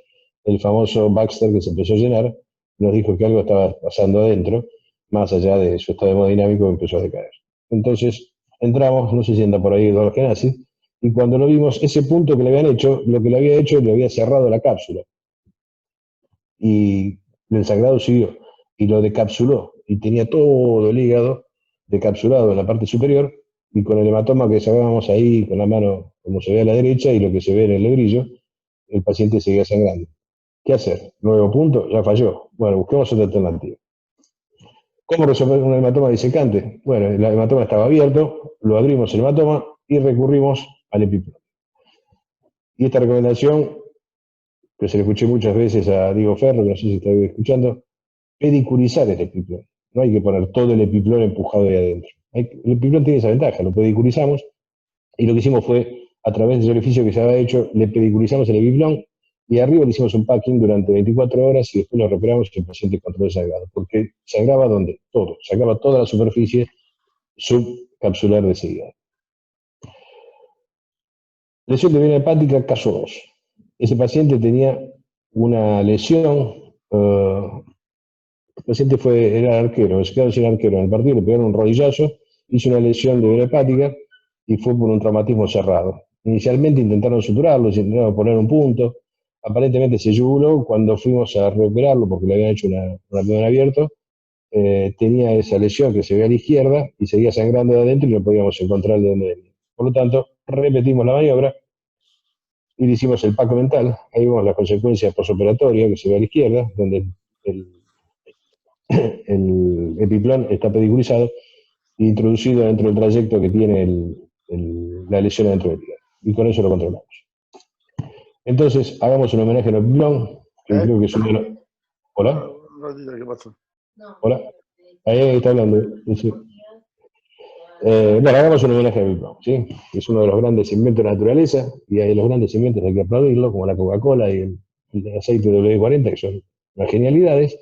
el famoso Baxter, que se empezó a llenar, nos dijo que algo estaba pasando adentro, más allá de su estado hemodinámico, empezó a decaer. Entonces, entramos, no sé si anda por ahí Eduardo Genasi, y cuando lo vimos, ese punto que le habían hecho, lo que le había hecho, le había cerrado la cápsula. Y el sangrado siguió, y lo decapsuló, y tenía todo el hígado decapsulado en la parte superior, y con el hematoma que sacábamos ahí con la mano, como se ve a la derecha, y lo que se ve en el lebrillo, el paciente seguía sangrando. ¿Qué hacer? Nuevo punto, ya falló. Bueno, busquemos otra alternativa. ¿Cómo resolver un hematoma disecante? Bueno, el hematoma estaba abierto, lo abrimos el hematoma y recurrimos al epiplón. Y esta recomendación, que se le escuché muchas veces a Diego Ferro, que no sé si está escuchando, pedicurizar el epiplón. No hay que poner todo el epiplón empujado ahí adentro. El epiplón tiene esa ventaja, lo pedicurizamos, y lo que hicimos fue, a través del orificio que se había hecho, le pedicurizamos el epiplón, y arriba le hicimos un packing durante 24 horas y después lo recuperamos y el paciente controló el sangrado. Porque sangraba donde? Todo. Sangraba toda la superficie subcapsular de ese hígado. Lesión de vena hepática, caso 2. Ese paciente tenía una lesión, el paciente era arquero, se quedó sin arquero en el partido, le pegaron un rodillazo, hizo una lesión de vena hepática y fue por un traumatismo cerrado. Inicialmente intentaron suturarlo, intentaron poner un punto, aparentemente se yuguló. Cuando fuimos a recuperarlo, porque le habían hecho un abdomen abierto, tenía esa lesión que se ve a la izquierda y seguía sangrando de adentro y no podíamos encontrar de dónde venía. Por lo tanto, repetimos la maniobra y le hicimos el paco mental. Ahí vemos las consecuencias posoperatorias que se ve a la izquierda, donde el epiplón está pedicurizado e introducido dentro del trayecto que tiene la lesión dentro del hígado. Y con eso lo controlamos. Entonces, hagamos un homenaje al epiplón, que creo que es uno de los... ¿Hola? ¿Qué pasó? ¿Hola? Ahí está hablando. Sí. Bueno, hagamos un homenaje al epiplón, ¿sí? Es uno de los grandes inventos de la naturaleza, y hay los grandes inventos hay que aplaudirlo, como la Coca-Cola y el aceite W40, que son unas genialidades,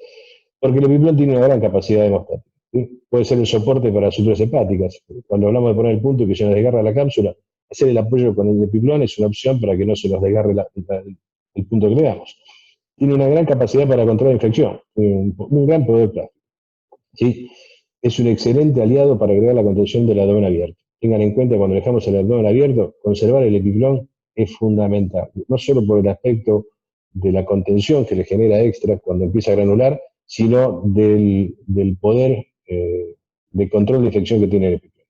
porque el epiplón tiene una gran capacidad hemostática. ¿Sí? Puede ser el soporte para suturas hepáticas. Cuando hablamos de poner el punto y que se nos desgarra la cápsula, hacer el apoyo con el epiplón es una opción para que no se nos desgarre el punto que le damos. Tiene una gran capacidad para controlar infección, un gran poder práctico. ¿Sí? Es un excelente aliado para agregar la contención del abdomen abierto. Tengan en cuenta, cuando dejamos el abdomen abierto, conservar el epiplón es fundamental, no solo por el aspecto de la contención que le genera extra cuando empieza a granular, sino del poder de control de infección que tiene el epiplón.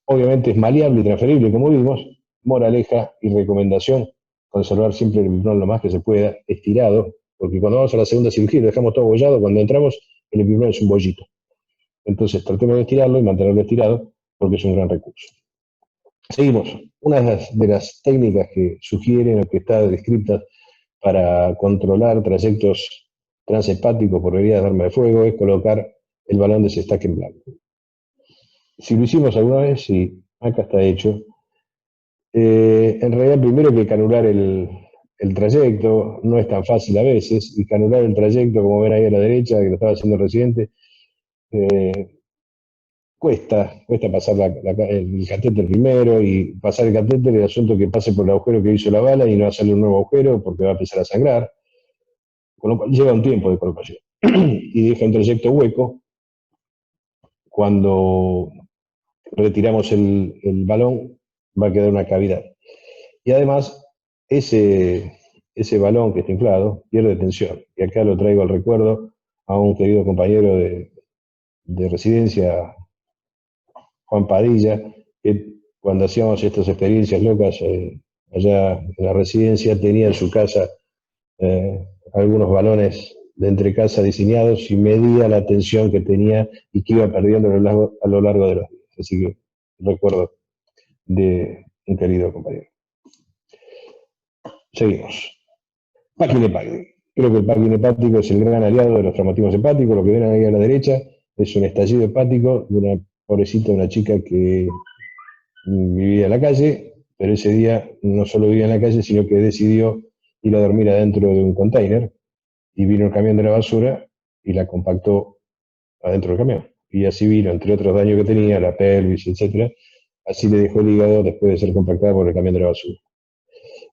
Obviamente es maleable y transferible, como vimos. Moraleja y recomendación: conservar siempre el epiplón lo más que se pueda, estirado, porque cuando vamos a la segunda cirugía lo dejamos todo bollado, cuando entramos el epiplón es un bollito. Entonces tratemos de estirarlo y mantenerlo estirado, porque es un gran recurso. Seguimos. Una de las técnicas que sugieren o que está descrita para controlar trayectos transhepáticos por heridas de arma de fuego es colocar el balón de Sestack en blanco. Si lo hicimos alguna vez, sí, acá está hecho. En realidad, primero hay que canular el trayecto, no es tan fácil a veces, y canular el trayecto, como ven ahí a la derecha, que lo estaba haciendo el residente, cuesta pasar el catéter primero, y pasar el catéter, el asunto que pase por el agujero que hizo la bala y no hacerle un nuevo agujero porque va a empezar a sangrar, con lo cual lleva un tiempo de colocación y deja un trayecto hueco. Cuando retiramos el balón va a quedar una cavidad, y además ese balón que está inflado pierde tensión, y acá lo traigo al recuerdo a un querido compañero de residencia, Juan Padilla, que cuando hacíamos estas experiencias locas allá en la residencia, tenía en su casa algunos balones de entrecasa diseñados y medía la tensión que tenía y que iba perdiendo a lo largo de los días. Así que recuerdo de un querido compañero. Seguimos. Packing hepático. Creo que el packing hepático es el gran aliado de los traumatismos hepáticos. Lo que ven ahí a la derecha es un estallido hepático de una pobrecita, una chica que vivía en la calle, pero ese día no solo vivía en la calle, sino que decidió ir a dormir adentro de un container y vino el camión de la basura y la compactó adentro del camión. Y así vino, entre otros daños que tenía, la pelvis, etcétera, así le dejó el hígado después de ser compactada por el camión de la basura.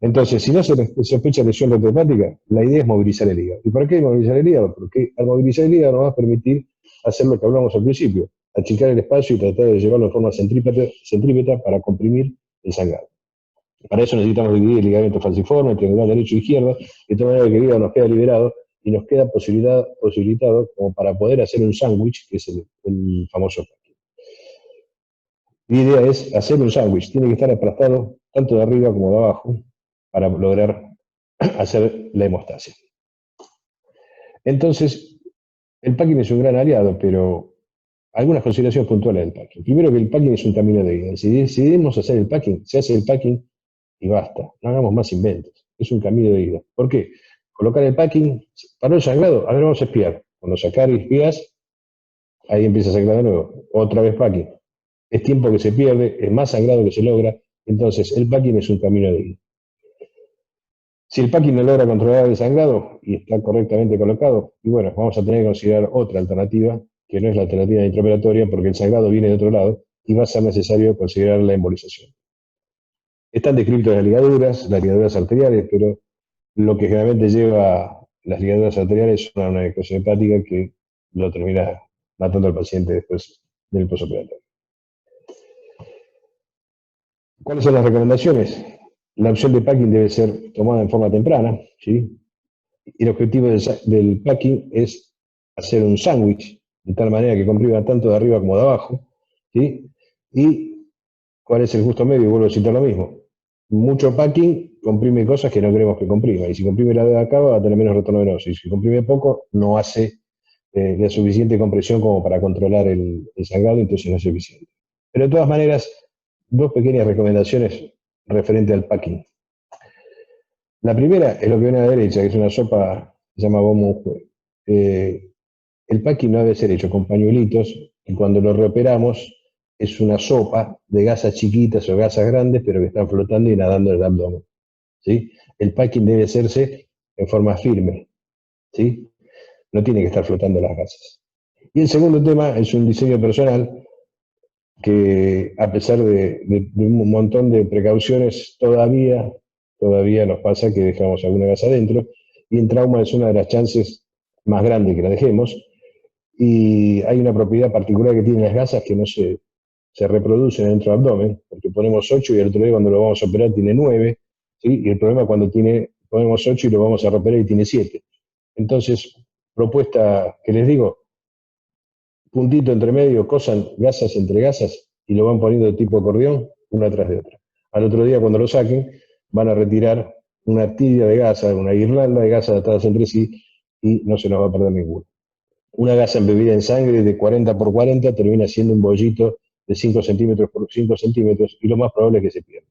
Entonces, si no se sospecha lesión retrohepática, la idea es movilizar el hígado. ¿Y para qué movilizar el hígado? Porque al movilizar el hígado nos va a permitir hacer lo que hablamos al principio, achicar el espacio y tratar de llevarlo de forma centrípeta para comprimir el sangrado. Para eso necesitamos dividir el ligamento falciforme, triangular derecho e izquierdo, de tal manera que el hígado nos queda liberado y nos queda posibilitado como para poder hacer un sándwich, que es el famoso packing. La idea es hacer un sándwich, tiene que estar aplastado tanto de arriba como de abajo para lograr hacer la hemostasia. Entonces, el packing es un gran aliado, pero algunas consideraciones puntuales del packing. Primero, que el packing es un camino de vida. Si decidimos hacer el packing, se hace el packing y basta. No hagamos más inventos. Es un camino de vida. ¿Por qué? Colocar el packing, paró el sangrado, a ver, vamos a espiar. Cuando sacar y espías, ahí empieza a sangrar de nuevo. Otra vez packing. Es tiempo que se pierde, es más sangrado que se logra. Entonces, el packing es un camino de vida. Si el packing no logra controlar el sangrado y está correctamente colocado, y bueno, vamos a tener que considerar otra alternativa, que no es la alternativa intraoperatoria, porque el sangrado viene de otro lado y va a ser necesario considerar la embolización. Están descritas las ligaduras arteriales, pero lo que generalmente lleva las ligaduras arteriales es una necrosis hepática que lo termina matando al paciente después del posoperatorio. ¿Cuáles son las recomendaciones? La opción de packing debe ser tomada en forma temprana, ¿sí? Y el objetivo del packing es hacer un sándwich, de tal manera que comprima tanto de arriba como de abajo, ¿sí? Y ¿cuál es el justo medio? Vuelvo a citar lo mismo. Mucho packing comprime cosas que no queremos que comprima, y si comprime la de acá va a tener menos retorno venoso, y si comprime poco no hace la suficiente compresión como para controlar el sangrado, entonces no es suficiente. Pero de todas maneras, dos pequeñas recomendaciones referente al packing. La primera es lo que ven a la derecha, que es una sopa que se llama Bomunjue. El packing no debe ser hecho con pañuelitos, y cuando lo reoperamos es una sopa de gasas chiquitas o gasas grandes, pero que están flotando y nadando en el abdomen, ¿sí? El packing debe hacerse en forma firme, ¿sí? No tiene que estar flotando las gasas. Y el segundo tema es un diseño personal que, a pesar de un montón de precauciones, todavía nos pasa que dejamos alguna gasa adentro, y en trauma es una de las chances más grandes que la dejemos, y hay una propiedad particular que tienen las gasas que no se reproducen dentro del abdomen, porque ponemos 8 y el otro día cuando lo vamos a operar tiene 9, ¿sí? Y el problema es cuando ponemos 8 y lo vamos a reoperar y tiene 7. Entonces, propuesta que les digo, puntito entre medio, cosan gasas entre gasas y lo van poniendo de tipo acordeón, una tras de otra. Al otro día, cuando lo saquen, van a retirar una tibia de gasa, una guirnalda de gasas atadas entre sí, y no se nos va a perder ninguna. Una gasa embebida en sangre de 40 por 40 termina siendo un bollito de 5 centímetros por 5 centímetros, y lo más probable es que se pierda.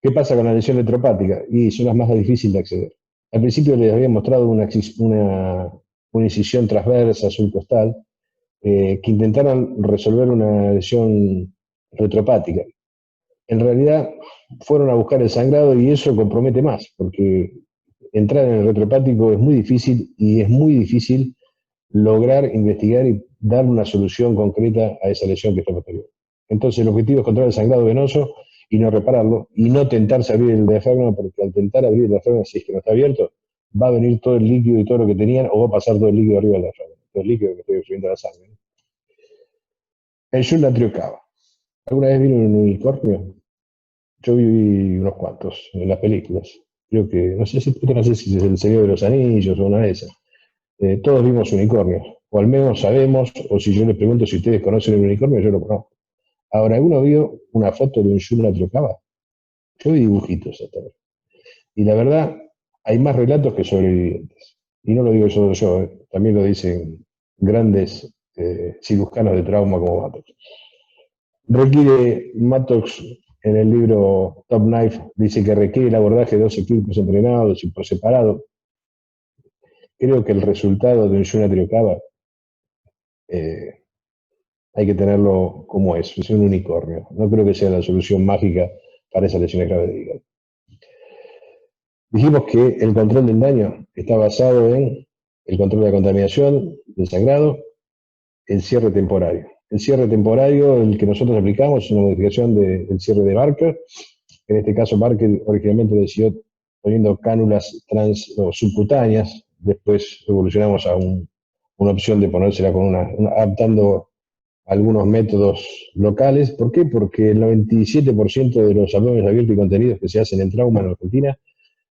¿Qué pasa con la lesión retropática? Y son las más difíciles de acceder. Al principio les había mostrado una incisión transversa subcostal, que intentaron resolver una lesión retropática. En realidad fueron a buscar el sangrado y eso compromete más, porque entrar en el retropático es muy difícil, y es muy difícil lograr investigar y dar una solución concreta a esa lesión que está posterior. Entonces el objetivo es controlar el sangrado venoso y no repararlo, y no tentarse a abrir el diafragma, porque al tentar abrir el diafragma, si es que no está abierto, va a venir todo el líquido y todo lo que tenían, o va a pasar todo el líquido arriba del diafragma, todo el líquido que estoy subiendo a la sangre. El Yulatrio Cava. ¿Alguna vez vino un unicornio? Yo vi unos cuantos en las películas. Creo que, no sé si es El Señor de los Anillos o una de esas. Todos vimos unicornios, o al menos sabemos, o si yo les pregunto si ustedes conocen el unicornio, yo lo conozco. Ahora, ¿uno vio una foto de un Yuna Trocaba? Yo vi dibujitos hasta ahora. Y la verdad, hay más relatos que sobrevivientes. Y no lo digo solo yo, también lo dicen grandes cirujanos de trauma como Mattox. Requiere, Mattox en el libro Top Knife dice que requiere el abordaje de 2 equipos entrenados y por separado. Creo que el resultado de un Yuna Trocaba hay que tenerlo como es un unicornio. No creo que sea la solución mágica para esas lesiones graves de hígado. Dijimos que el control del daño está basado en el control de la contaminación, del sangrado, el cierre temporario. El cierre temporario, el que nosotros aplicamos, es una modificación del cierre de Barker. En este caso, Barker originalmente decidió poniendo cánulas subcutáneas, después evolucionamos a una opción de ponérsela con adaptando algunos métodos locales. ¿Por qué? Porque el 97% de los abdómenes abiertos y contenidos que se hacen en trauma en Argentina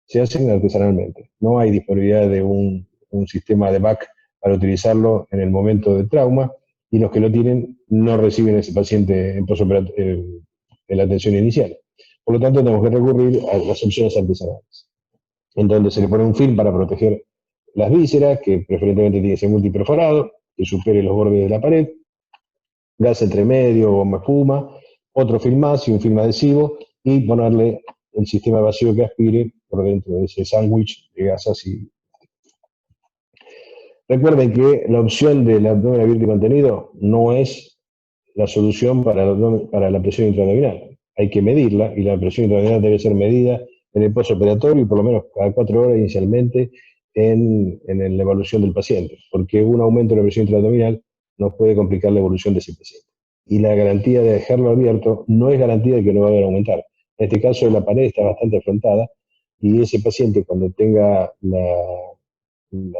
se hacen artesanalmente. No hay disponibilidad de un sistema de back para utilizarlo en el momento de trauma, y los que lo tienen no reciben a ese paciente en la atención inicial. Por lo tanto, tenemos que recurrir a las opciones artesanales, en donde se le pone un film para proteger las vísceras, que preferentemente tiene que ser multiperforado, que supere los bordes de la pared, gas entre medio, bomba espuma, otro film más y un film adhesivo, y ponerle el sistema vacío que aspire por dentro de ese sándwich de gasas. Recuerden que la opción del abdomen abierto y contenido no es la solución para la presión intraabdominal. Hay que medirla, y la presión intraabdominal debe ser medida en el postoperatorio y por lo menos cada 4 horas inicialmente en la evaluación del paciente, porque un aumento de la presión intraabdominal nos puede complicar la evolución de ese paciente. Y la garantía de dejarlo abierto no es garantía de que no va a aumentar. En este caso, la pared está bastante afrontada, y ese paciente, cuando tenga el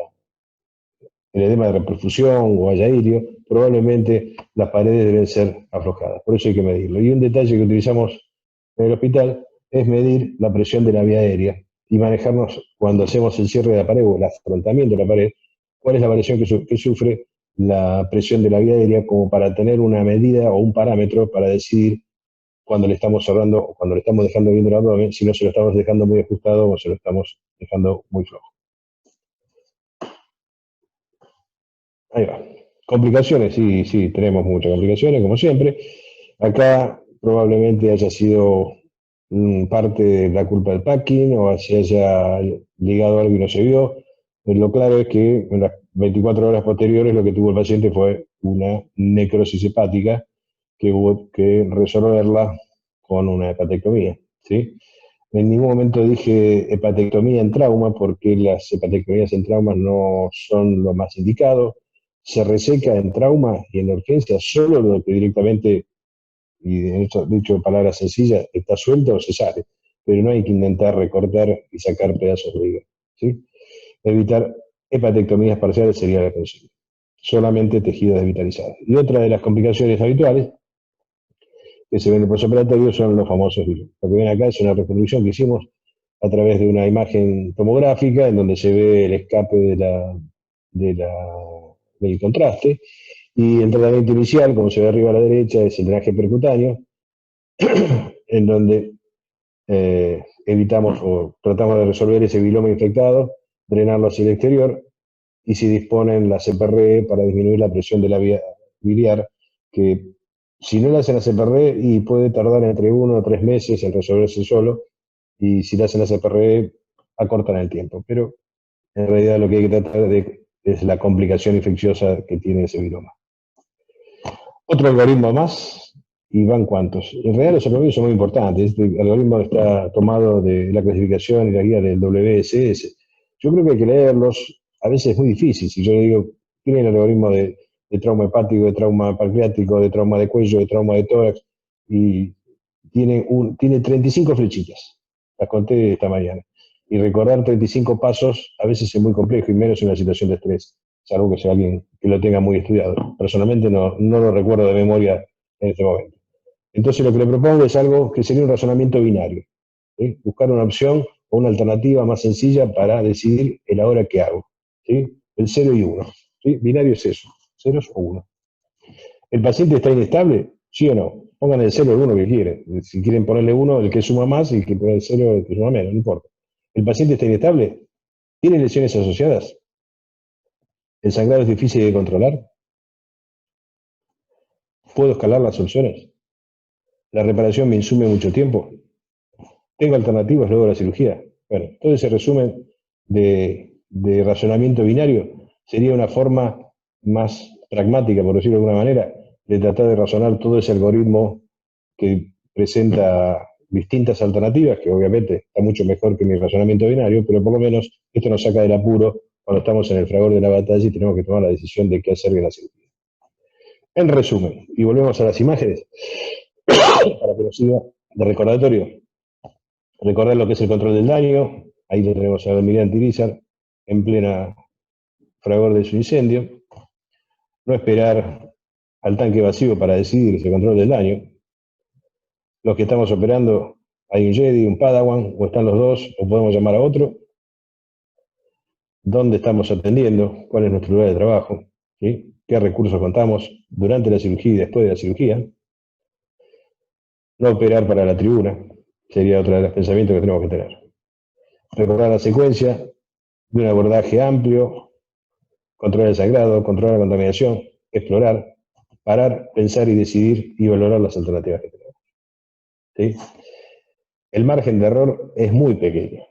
edema de reperfusión o haya irio, probablemente las paredes deben ser aflojadas. Por eso hay que medirlo. Y un detalle que utilizamos en el hospital es medir la presión de la vía aérea y manejarnos cuando hacemos el cierre de la pared o el afrontamiento de la pared, cuál es la variación que sufre la presión de la vía aérea, como para tener una medida o un parámetro para decidir cuando le estamos cerrando o cuando le estamos dejando bien el abdomen, si no se lo estamos dejando muy ajustado o se lo estamos dejando muy flojo. Ahí va. Complicaciones, sí, tenemos muchas complicaciones, como siempre. Acá probablemente haya sido parte de la culpa del packing, o se haya ligado algo y no se vio. Lo claro es que en las 24 horas posteriores lo que tuvo el paciente fue una necrosis hepática que hubo que resolverla con una hepatectomía, ¿sí? En ningún momento dije hepatectomía en trauma, porque las hepatectomías en trauma no son lo más indicado. Se reseca en trauma y en urgencia solo lo que directamente, y dicho en palabras sencillas, está suelto o se sale, pero no hay que intentar recortar y sacar pedazos de hígado, ¿sí? Evitar hepatectomías parciales sería la consigna, solamente tejidos desvitalizados. Y otra de las complicaciones habituales que se ven en el postoperatorio son los famosos virus. Lo que ven acá es una reproducción que hicimos a través de una imagen tomográfica, en donde se ve el escape del contraste, y el tratamiento inicial, como se ve arriba a la derecha, es el drenaje percutáneo, en donde evitamos o tratamos de resolver ese biloma infectado, drenarlo hacia el exterior, y se disponen las CPR para disminuir la presión de la vía biliar, que si no la hacen la CPR, y puede tardar entre 1 o 3 meses en resolverse solo, y si la hacen la CPR, acortan el tiempo. Pero en realidad lo que hay que tratar es la complicación infecciosa que tiene ese biloma. Otro algoritmo más, y van cuantos. En realidad los algoritmos son muy importantes. Este algoritmo está tomado de la clasificación y la guía del WSS. Yo creo que hay que leerlos. A veces es muy difícil. Si yo le digo, tiene el algoritmo de trauma hepático, de trauma pancreático, de trauma de cuello, de trauma de tórax, y tiene 35 flechitas. Las conté esta mañana. Y recordar 35 pasos a veces es muy complejo, y menos en una situación de estrés, salvo que sea alguien que lo tenga muy estudiado. Personalmente no lo recuerdo de memoria en este momento. Entonces lo que le propongo es algo que sería un razonamiento binario, ¿sí? Buscar una opción o una alternativa más sencilla para decidir el ahora que hago, ¿sí? El 0 y 1. ¿Sí? Binario es eso, ceros o 1. ¿El paciente está inestable? ¿Sí o no? pongan el 0 el 1 que quieren. Si quieren ponerle 1, el que suma más, y el que pone el 0, el que suma menos, no importa. ¿El paciente está inestable? ¿Tiene lesiones asociadas? ¿El sangrado es difícil de controlar? ¿Puedo escalar las opciones? ¿La reparación me insume mucho tiempo? ¿Tengo alternativas luego de la cirugía? Bueno, todo ese resumen de razonamiento binario sería una forma más pragmática, por decirlo de alguna manera, de tratar de razonar todo ese algoritmo que presenta distintas alternativas, que obviamente está mucho mejor que mi razonamiento binario, pero por lo menos esto nos saca del apuro cuando estamos en el fragor de la batalla y tenemos que tomar la decisión de qué hacer en la cirugía. En resumen, y volvemos a las imágenes, para que nos sirva de recordatorio. Recordar lo que es el control del daño, ahí lo tenemos al almirante Irizar, en plena fragor de su incendio. No esperar al tanque vacío para decidir ese control del daño. Los que estamos operando, hay un Jedi, un Padawan, o están los dos, o podemos llamar a otro. ¿Dónde estamos atendiendo? ¿Cuál es nuestro lugar de trabajo? ¿Sí? ¿Qué recursos contamos durante la cirugía y después de la cirugía? No operar para la tribuna, sería otro de los pensamientos que tenemos que tener. Recordar la secuencia de un abordaje amplio, controlar el sangrado, controlar la contaminación, explorar, parar, pensar y decidir y valorar las alternativas que tenemos. ¿Sí? El margen de error es muy pequeño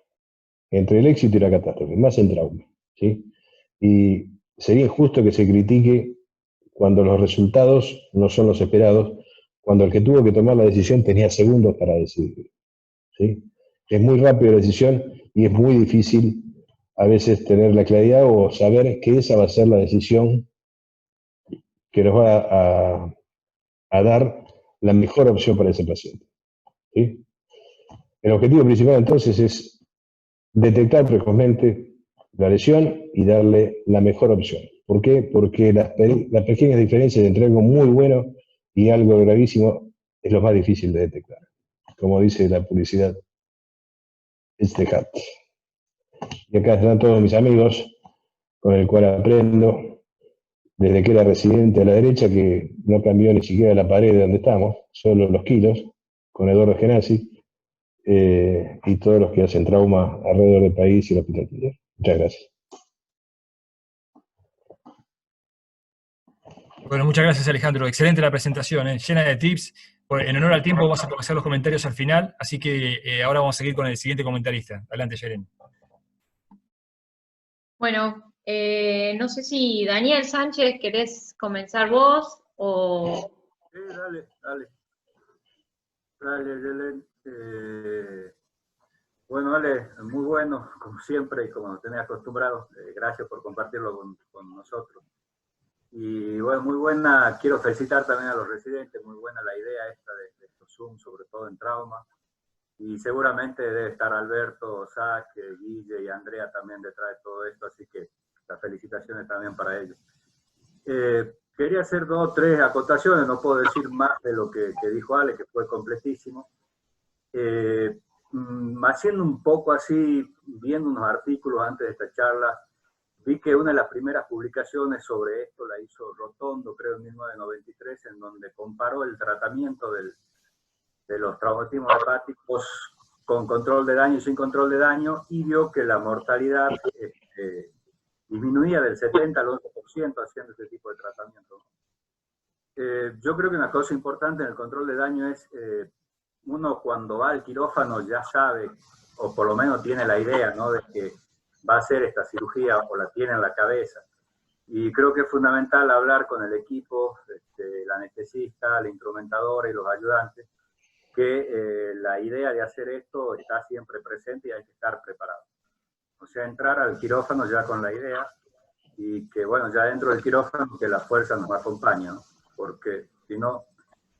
entre el éxito y la catástrofe, más en trauma. ¿Sí? Y sería injusto que se critique cuando los resultados no son los esperados, cuando el que tuvo que tomar la decisión tenía segundos para decidir. ¿Sí? Es muy rápido la decisión y es muy difícil a veces tener la claridad o saber que esa va a ser la decisión que nos va a dar la mejor opción para ese paciente. ¿Sí? El objetivo principal entonces es detectar precozmente la lesión y darle la mejor opción. ¿Por qué? Porque las pequeñas diferencias entre algo muy bueno y algo gravísimo es lo más difícil de detectar. Como dice la publicidad, it's the hat. Y acá están todos mis amigos con el cual aprendo desde que era residente a la derecha, que no cambió ni siquiera la pared de donde estamos, solo los kilos, con Eduardo Genasi, y todos los que hacen trauma alrededor del país y el Hospital Clínico. Muchas gracias. Bueno, muchas gracias, Alejandro. Excelente la presentación, llena de tips. En honor al tiempo vamos a pasar los comentarios al final, así que ahora vamos a seguir con el siguiente comentarista. Adelante, Yeren. Bueno, no sé si Daniel Sánchez, ¿querés comenzar vos o...? Sí, dale, Yelen. Bueno, Ale, muy bueno, como siempre y como nos tenés acostumbrados. Gracias por compartirlo con nosotros. Y bueno, muy buena, quiero felicitar también a los residentes, muy buena la idea esta de estos Zoom, sobre todo en trauma. Y seguramente debe estar Alberto, Zach, Guille y Andrea también detrás de todo esto, así que las felicitaciones también para ellos. Quería hacer 2 o 3 acotaciones, no puedo decir más de lo que dijo Ale, que fue completísimo. Haciendo un poco así, viendo unos artículos antes de esta charla, vi que una de las primeras publicaciones sobre esto la hizo Rotondo, creo en 1993, en donde comparó el tratamiento de los traumatismos hepáticos con control de daño y sin control de daño, y vio que la mortalidad disminuía del 70 al 11% haciendo este tipo de tratamiento. Yo creo que una cosa importante en el control de daño es, uno cuando va al quirófano ya sabe, o por lo menos tiene la idea, ¿no?, de que va a hacer esta cirugía o la tiene en la cabeza. Y creo que es fundamental hablar con el equipo, el anestesista, el instrumentador y los ayudantes, que la idea de hacer esto está siempre presente y hay que estar preparado. O sea, entrar al quirófano ya con la idea y que, bueno, ya dentro del quirófano que la fuerza nos acompañe, ¿no? Porque si no,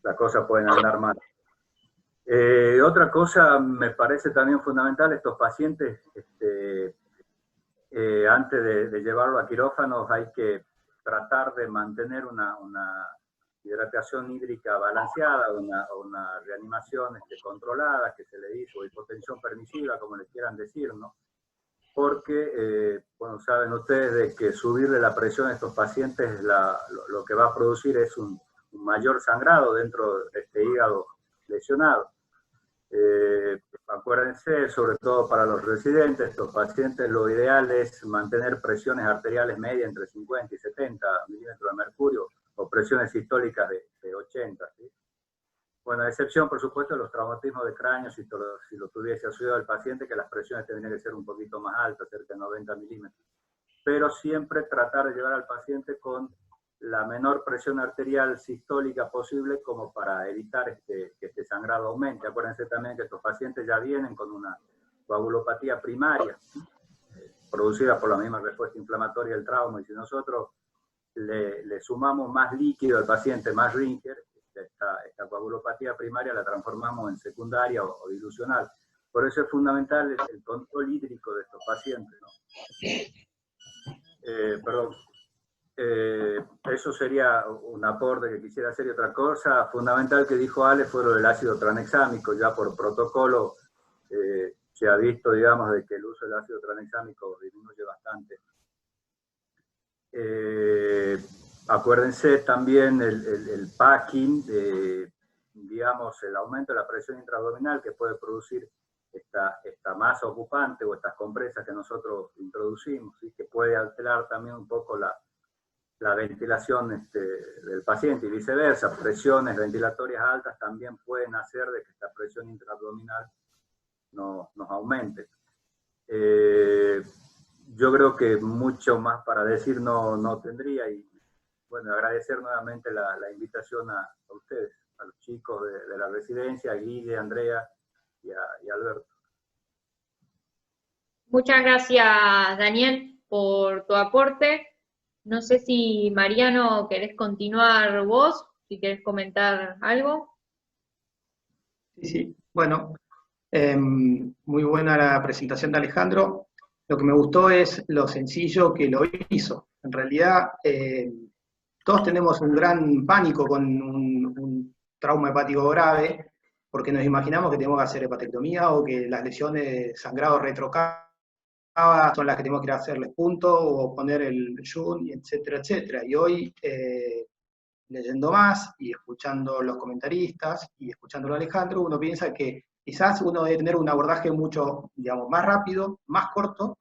las cosas pueden andar mal. Otra cosa me parece también fundamental, estos pacientes, antes de llevarlo a quirófanos hay que tratar de mantener una hidratación hídrica balanceada, una reanimación controlada, que se le dice, o hipotensión permisiva, como le quieran decir, ¿no? Porque, bueno, saben ustedes de que subirle la presión a estos pacientes lo que va a producir es un mayor sangrado dentro hígado lesionado. Acuérdense, sobre todo para los residentes, estos pacientes, lo ideal es mantener presiones arteriales medias entre 50 y 70 milímetros de mercurio, o presiones sistólicas de 80, ¿sí? Bueno, a excepción, por supuesto, de los traumatismos de cráneo, si lo tuviese asociado el paciente, que las presiones tendrían que ser un poquito más altas, cerca de 90 milímetros. Pero siempre tratar de llevar al paciente con la menor presión arterial sistólica posible, como para evitar que este sangrado aumente. Acuérdense también que estos pacientes ya vienen con una coagulopatía primaria, producida por la misma respuesta inflamatoria del trauma, y si nosotros le sumamos más líquido al paciente, más Rinker, esta coagulopatía primaria la transformamos en secundaria o dilucional. Por eso es fundamental el control hídrico de estos pacientes, ¿no? Eso sería un aporte que quisiera hacer. Y otra cosa fundamental que dijo Ale fue lo del ácido tranexámico. Ya por protocolo se ha visto, digamos, de que el uso del ácido tranexámico disminuye bastante. Acuérdense también el packing, digamos, el aumento de la presión intraabdominal que puede producir esta masa ocupante o estas compresas que nosotros introducimos, ¿sí? Que puede alterar también un poco la ventilación del paciente y viceversa. Presiones ventilatorias altas también pueden hacer de que esta presión intraabdominal nos aumente. Yo creo que mucho más para decir no tendría, y bueno, agradecer nuevamente la invitación a ustedes, a los chicos de la residencia, a Guille, a Andrea y a Alberto. Muchas gracias, Daniel, por tu aporte. No sé si, Mariano, querés continuar vos, si querés comentar algo. Sí. Bueno, muy buena la presentación de Alejandro. Lo que me gustó es lo sencillo que lo hizo. En realidad, todos tenemos un gran pánico con un trauma hepático grave, porque nos imaginamos que tenemos que hacer hepatectomía o que las lesiones de sangrado retrocava son las que tenemos que ir a hacerles punto o poner el shunt, etcétera, etcétera. Y hoy, leyendo más y escuchando los comentaristas y escuchándolo a Alejandro, uno piensa que quizás uno debe tener un abordaje mucho, digamos, más rápido, más corto,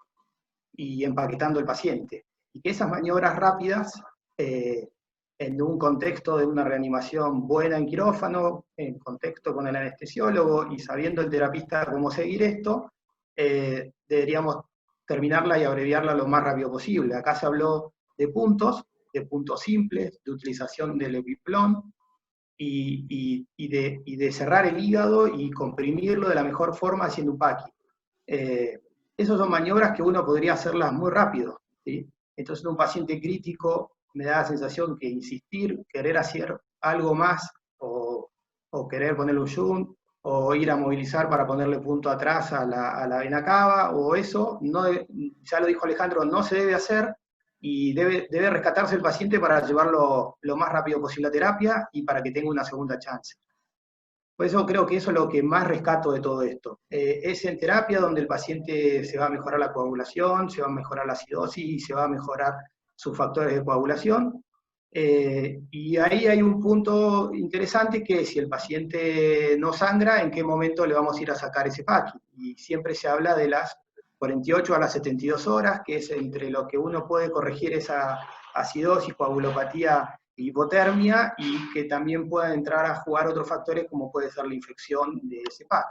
y empaquetando el paciente. Y que esas maniobras rápidas, en un contexto de una reanimación buena en quirófano, en contexto con el anestesiólogo y sabiendo el terapista cómo seguir esto, deberíamos terminarla y abreviarla lo más rápido posible. Acá se habló de puntos simples, de utilización del epiplón, y de cerrar el hígado y comprimirlo de la mejor forma haciendo un packing. Esas son maniobras que uno podría hacerlas muy rápido, ¿sí? Entonces, en un paciente crítico me da la sensación que insistir, querer hacer algo más, o querer ponerle un shunt, o ir a movilizar para ponerle punto atrás a la vena cava, o eso, ya lo dijo Alejandro, no se debe hacer, y debe rescatarse el paciente para llevarlo lo más rápido posible a terapia y para que tenga una segunda chance. Por eso creo que eso es lo que más rescato de todo esto. Es en terapia donde el paciente se va a mejorar la coagulación, se va a mejorar la acidosis y se va a mejorar sus factores de coagulación. Y ahí hay un punto interesante, que si el paciente no sangra, ¿en qué momento le vamos a ir a sacar ese packing? Y siempre se habla de las 48 a las 72 horas, que es entre lo que uno puede corregir esa acidosis, coagulopatía, hipotermia, y que también puedan entrar a jugar otros factores como puede ser la infección de ese PAC.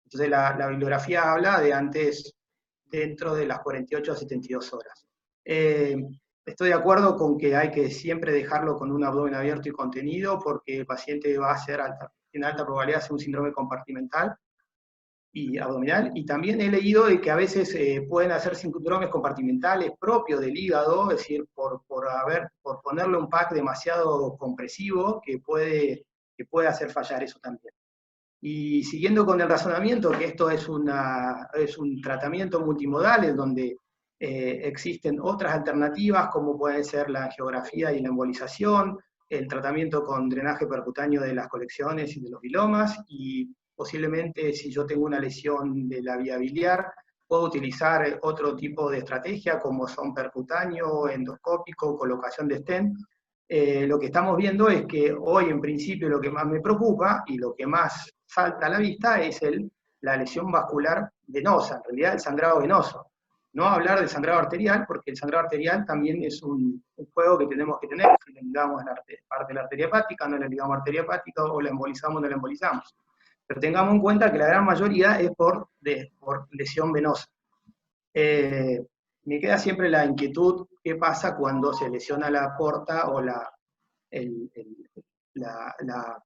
Entonces la bibliografía habla de antes, dentro de las 48 a 72 horas. Estoy de acuerdo con que hay que siempre dejarlo con un abdomen abierto y contenido, porque el paciente va a ser tiene alta probabilidad de hacer un síndrome compartimental y abdominal, y también he leído de que a veces pueden hacer síndromes compartimentales propios del hígado, es decir, por ponerle un pack demasiado compresivo que puede hacer fallar eso también. Y siguiendo con el razonamiento, que esto es un tratamiento multimodal, en donde existen otras alternativas, como pueden ser la angiografía y la embolización, el tratamiento con drenaje percutáneo de las colecciones y de los vilomas, y posiblemente si yo tengo una lesión de la vía biliar, puedo utilizar otro tipo de estrategia, como son percutáneo, endoscópico, colocación de stent. lo que estamos viendo es que hoy en principio lo que más me preocupa y lo que más salta a la vista es la lesión vascular venosa, en realidad el sangrado venoso. No hablar del sangrado arterial, porque el sangrado arterial también es un juego que tenemos que tener, si le ligamos la parte de la arteria hepática, no le ligamos arteria hepática, o la embolizamos o no la embolizamos. Pero tengamos en cuenta que la gran mayoría es por lesión venosa. Me queda siempre la inquietud, ¿qué pasa cuando se lesiona la porta o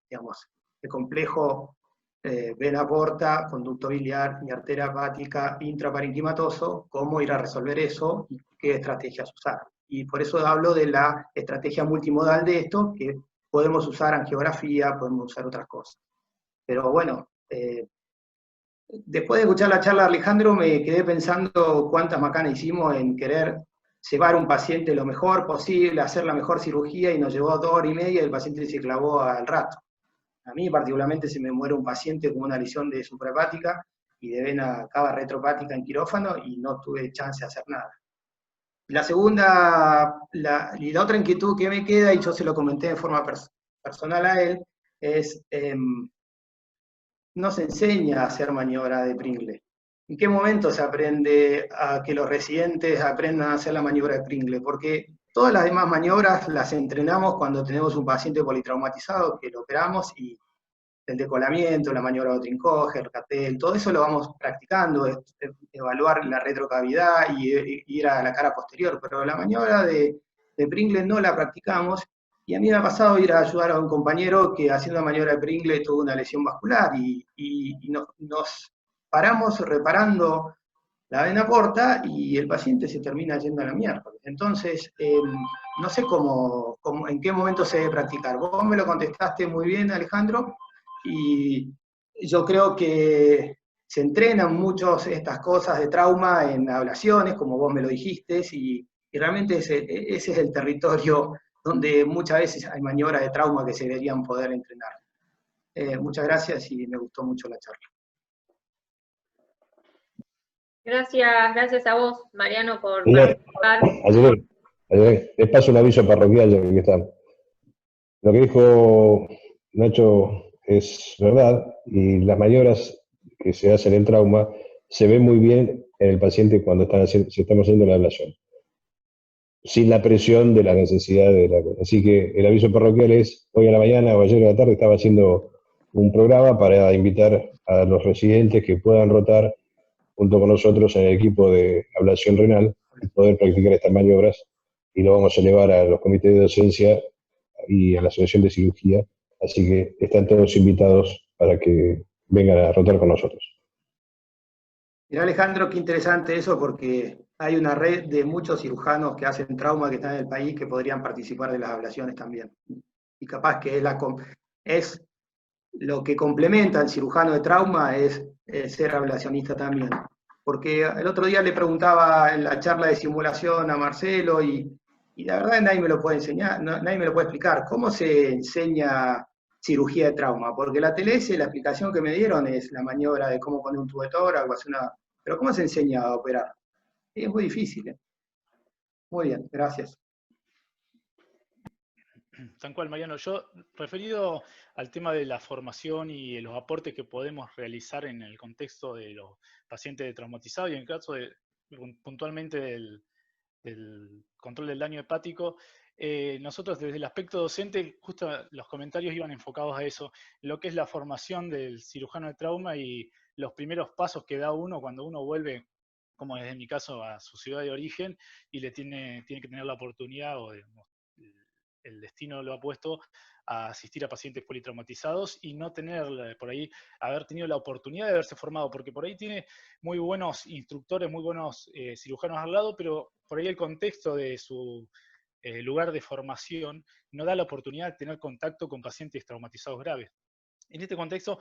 digamos, el complejo vena porta, conducto biliar y arteria hepática intraparenquimatoso? ¿Cómo ir a resolver eso y qué estrategias usar? Y por eso hablo de la estrategia multimodal de esto, que podemos usar angiografía, podemos usar otras cosas. Pero bueno, después de escuchar la charla de Alejandro, me quedé pensando cuántas macanas hicimos en querer llevar a un paciente lo mejor posible, hacer la mejor cirugía, y nos llevó 2 horas y media y el paciente se clavó al rato. A mí particularmente se me muere un paciente con una lesión de suprahepática y de vena cava retropática en quirófano y no tuve chance de hacer nada. La segunda, y la otra inquietud que me queda, y yo se lo comenté en forma personal a él, es no se enseña a hacer maniobra de Pringle. ¿En qué momento se aprende a que los residentes aprendan a hacer la maniobra de Pringle? Porque todas las demás maniobras las entrenamos cuando tenemos un paciente politraumatizado, que lo operamos, y el decolamiento, la maniobra de Trincoge, el CATEL, todo eso lo vamos practicando, evaluar la retrocavidad y ir a la cara posterior, pero la maniobra de Pringle no la practicamos. Y a mí me ha pasado ir a ayudar a un compañero que haciendo la maniobra de Pringle tuvo una lesión vascular y nos paramos reparando la vena porta y el paciente se termina yendo a la mierda. Entonces, no sé en qué momento se debe practicar. Vos me lo contestaste muy bien, Alejandro, y yo creo que se entrenan muchas estas cosas de trauma en ablaciones, como vos me lo dijiste, y realmente ese es el territorio donde muchas veces hay maniobras de trauma que se deberían poder entrenar. Muchas gracias y me gustó mucho la charla. Gracias a vos, Mariano, por participar. Ayer, les paso un aviso parroquial ya que están. Lo que dijo Nacho es verdad, y las maniobras que se hacen en trauma se ven muy bien en el paciente cuando estamos haciendo la ablación, sin la presión de la necesidad de la cosa. Así que el aviso parroquial es, hoy a la mañana o ayer a la tarde estaba haciendo un programa para invitar a los residentes que puedan rotar junto con nosotros en el equipo de ablación renal y poder practicar estas maniobras, y lo vamos a llevar a los comités de docencia y a la asociación de cirugía, así que están todos invitados para que vengan a rotar con nosotros. Mirá, Alejandro, qué interesante eso, porque hay una red de muchos cirujanos que hacen trauma que están en el país que podrían participar de las ablaciones también. Y capaz que es lo que complementa al cirujano de trauma es ser ablacionista también. Porque el otro día le preguntaba en la charla de simulación a Marcelo y la verdad nadie me lo puede enseñar, nadie me lo puede explicar. ¿Cómo se enseña cirugía de trauma? Porque la TLS, la explicación que me dieron es la maniobra de cómo poner un tubo de tórax, pero ¿cómo se enseña a operar? Es muy difícil. Muy bien, gracias. Tal cual, Mariano. Yo, referido al tema de la formación y los aportes que podemos realizar en el contexto de los pacientes traumatizados y en el caso puntualmente del control del daño hepático, nosotros desde el aspecto docente, justo los comentarios iban enfocados a eso, lo que es la formación del cirujano de trauma y los primeros pasos que da uno cuando uno vuelve, como es en mi caso, a su ciudad de origen y le tiene que tener la oportunidad o el destino lo ha puesto a asistir a pacientes politraumatizados y no tener por ahí, haber tenido la oportunidad de haberse formado, porque por ahí tiene muy buenos instructores, muy buenos cirujanos al lado, pero por ahí el contexto de su lugar de formación no da la oportunidad de tener contacto con pacientes traumatizados graves. En este contexto,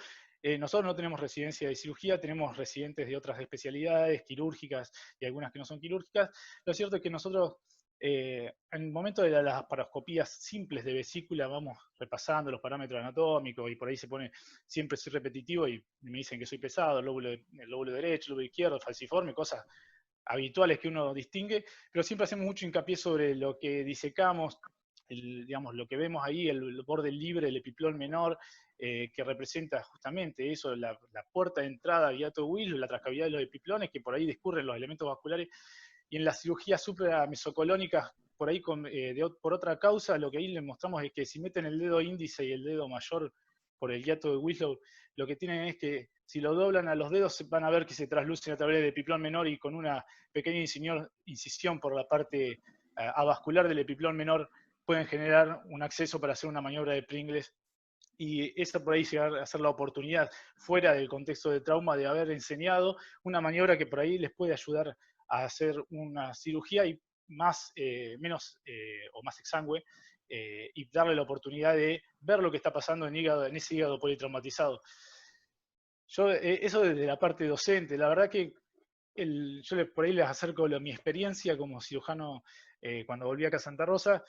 nosotros no tenemos residencia de cirugía, tenemos residentes de otras especialidades, quirúrgicas y algunas que no son quirúrgicas. Lo cierto es que nosotros, en el momento de las laparoscopías simples de vesícula, vamos repasando los parámetros anatómicos y por ahí se pone, siempre soy repetitivo y me dicen que soy pesado, el lóbulo derecho, el lóbulo izquierdo, falciforme, cosas habituales que uno distingue, pero siempre hacemos mucho hincapié sobre lo que disecamos, digamos, lo que vemos ahí, el borde libre, el epiplón menor, que representa justamente eso, la puerta de entrada al hiato de Willow, la transcavidad de los epiplones, que por ahí discurren los elementos vasculares, y en la cirugía supramesocolónica, por ahí por otra causa, lo que ahí les mostramos es que si meten el dedo índice y el dedo mayor por el hiato de Willow, lo que tienen es que si lo doblan a los dedos van a ver que se traslucen a través del epiplón menor, y con una pequeña incisión por la parte avascular del epiplón menor pueden generar un acceso para hacer una maniobra de Pringles. Y esa por ahí llegar a ser la oportunidad, fuera del contexto de trauma, de haber enseñado una maniobra que por ahí les puede ayudar a hacer una cirugía y menos o más exangüe, y darle la oportunidad de ver lo que está pasando en ese hígado politraumatizado. Yo, eso desde la parte docente, la verdad que yo por ahí les acerco mi experiencia como cirujano cuando volví acá a Santa Rosa.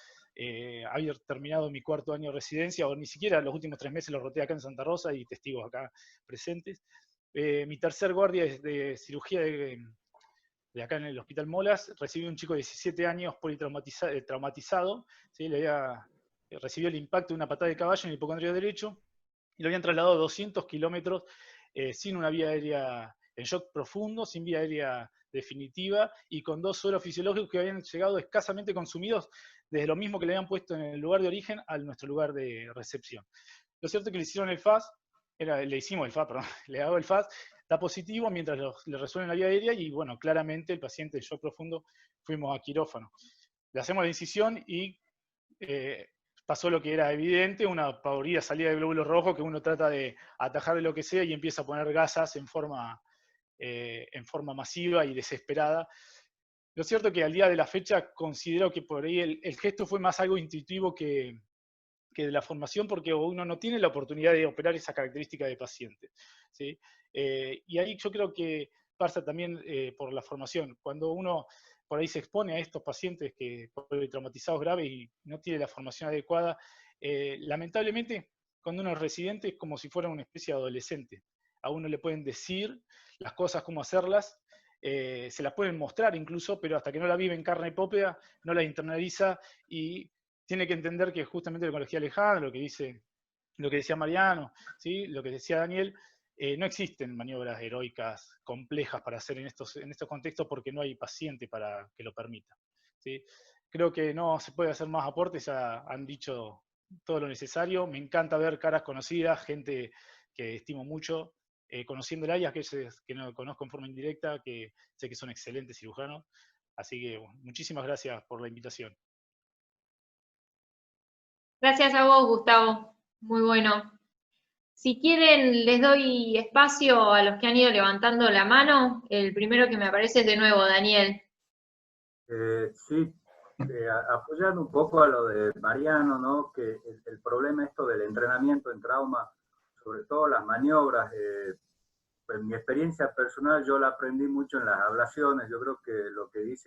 Había terminado mi 4º año de residencia, o ni siquiera los últimos 3 meses los roté acá en Santa Rosa, y testigos acá presentes. Mi tercer guardia de cirugía de acá en el Hospital Molas, recibí un chico de 17 años traumatizado, ¿sí? Recibió el impacto de una patada de caballo en el hipocondrio derecho, y lo habían trasladado 200 kilómetros sin una vía aérea, en shock profundo, sin vía aérea definitiva, y con 2 sueros fisiológicos que habían llegado escasamente consumidos desde lo mismo que le habían puesto en el lugar de origen a nuestro lugar de recepción. Lo cierto es que le hicieron el FAS, le hicimos el FAS, perdón, le hago el FAS, da positivo mientras le resuelven la vía aérea, y bueno, claramente el paciente de shock profundo fuimos a quirófano. Le hacemos la incisión y pasó lo que era evidente, una pavorida salida de glóbulos rojos que uno trata de atajar de lo que sea y empieza a poner gasas en forma masiva y desesperada. Lo cierto es que al día de la fecha considero que por ahí el gesto fue más algo intuitivo que de la formación, porque uno no tiene la oportunidad de operar esa característica de paciente, ¿sí? Y ahí yo creo que pasa también por la formación. Cuando uno por ahí se expone a estos pacientes traumatizados graves y no tiene la formación adecuada, lamentablemente cuando uno es residente es como si fuera una especie de adolescente. A uno le pueden decir las cosas, cómo hacerlas, se las pueden mostrar incluso, pero hasta que no la vive en carne propia, no la internaliza, y tiene que entender que justamente lo que decía Alejandro, lo que decía Mariano, ¿sí? Lo que decía Daniel, no existen maniobras heroicas complejas para hacer en estos contextos, porque no hay paciente para que lo permita, ¿sí? Creo que no se puede hacer más aportes, ya han dicho todo lo necesario. Me encanta ver caras conocidas, gente que estimo mucho, conociéndola, y aquellos que no conozco en forma indirecta, que sé que son excelentes cirujanos. Así que bueno, muchísimas gracias por la invitación. Gracias a vos, Gustavo. Muy bueno. Si quieren, les doy espacio a los que han ido levantando la mano. El primero que me aparece es de nuevo, Daniel. Sí, apoyando un poco a lo de Mariano, ¿no? Que el problema esto del entrenamiento en trauma, sobre todo las maniobras, en mi experiencia personal yo la aprendí mucho en las ablaciones. Yo creo que lo que dice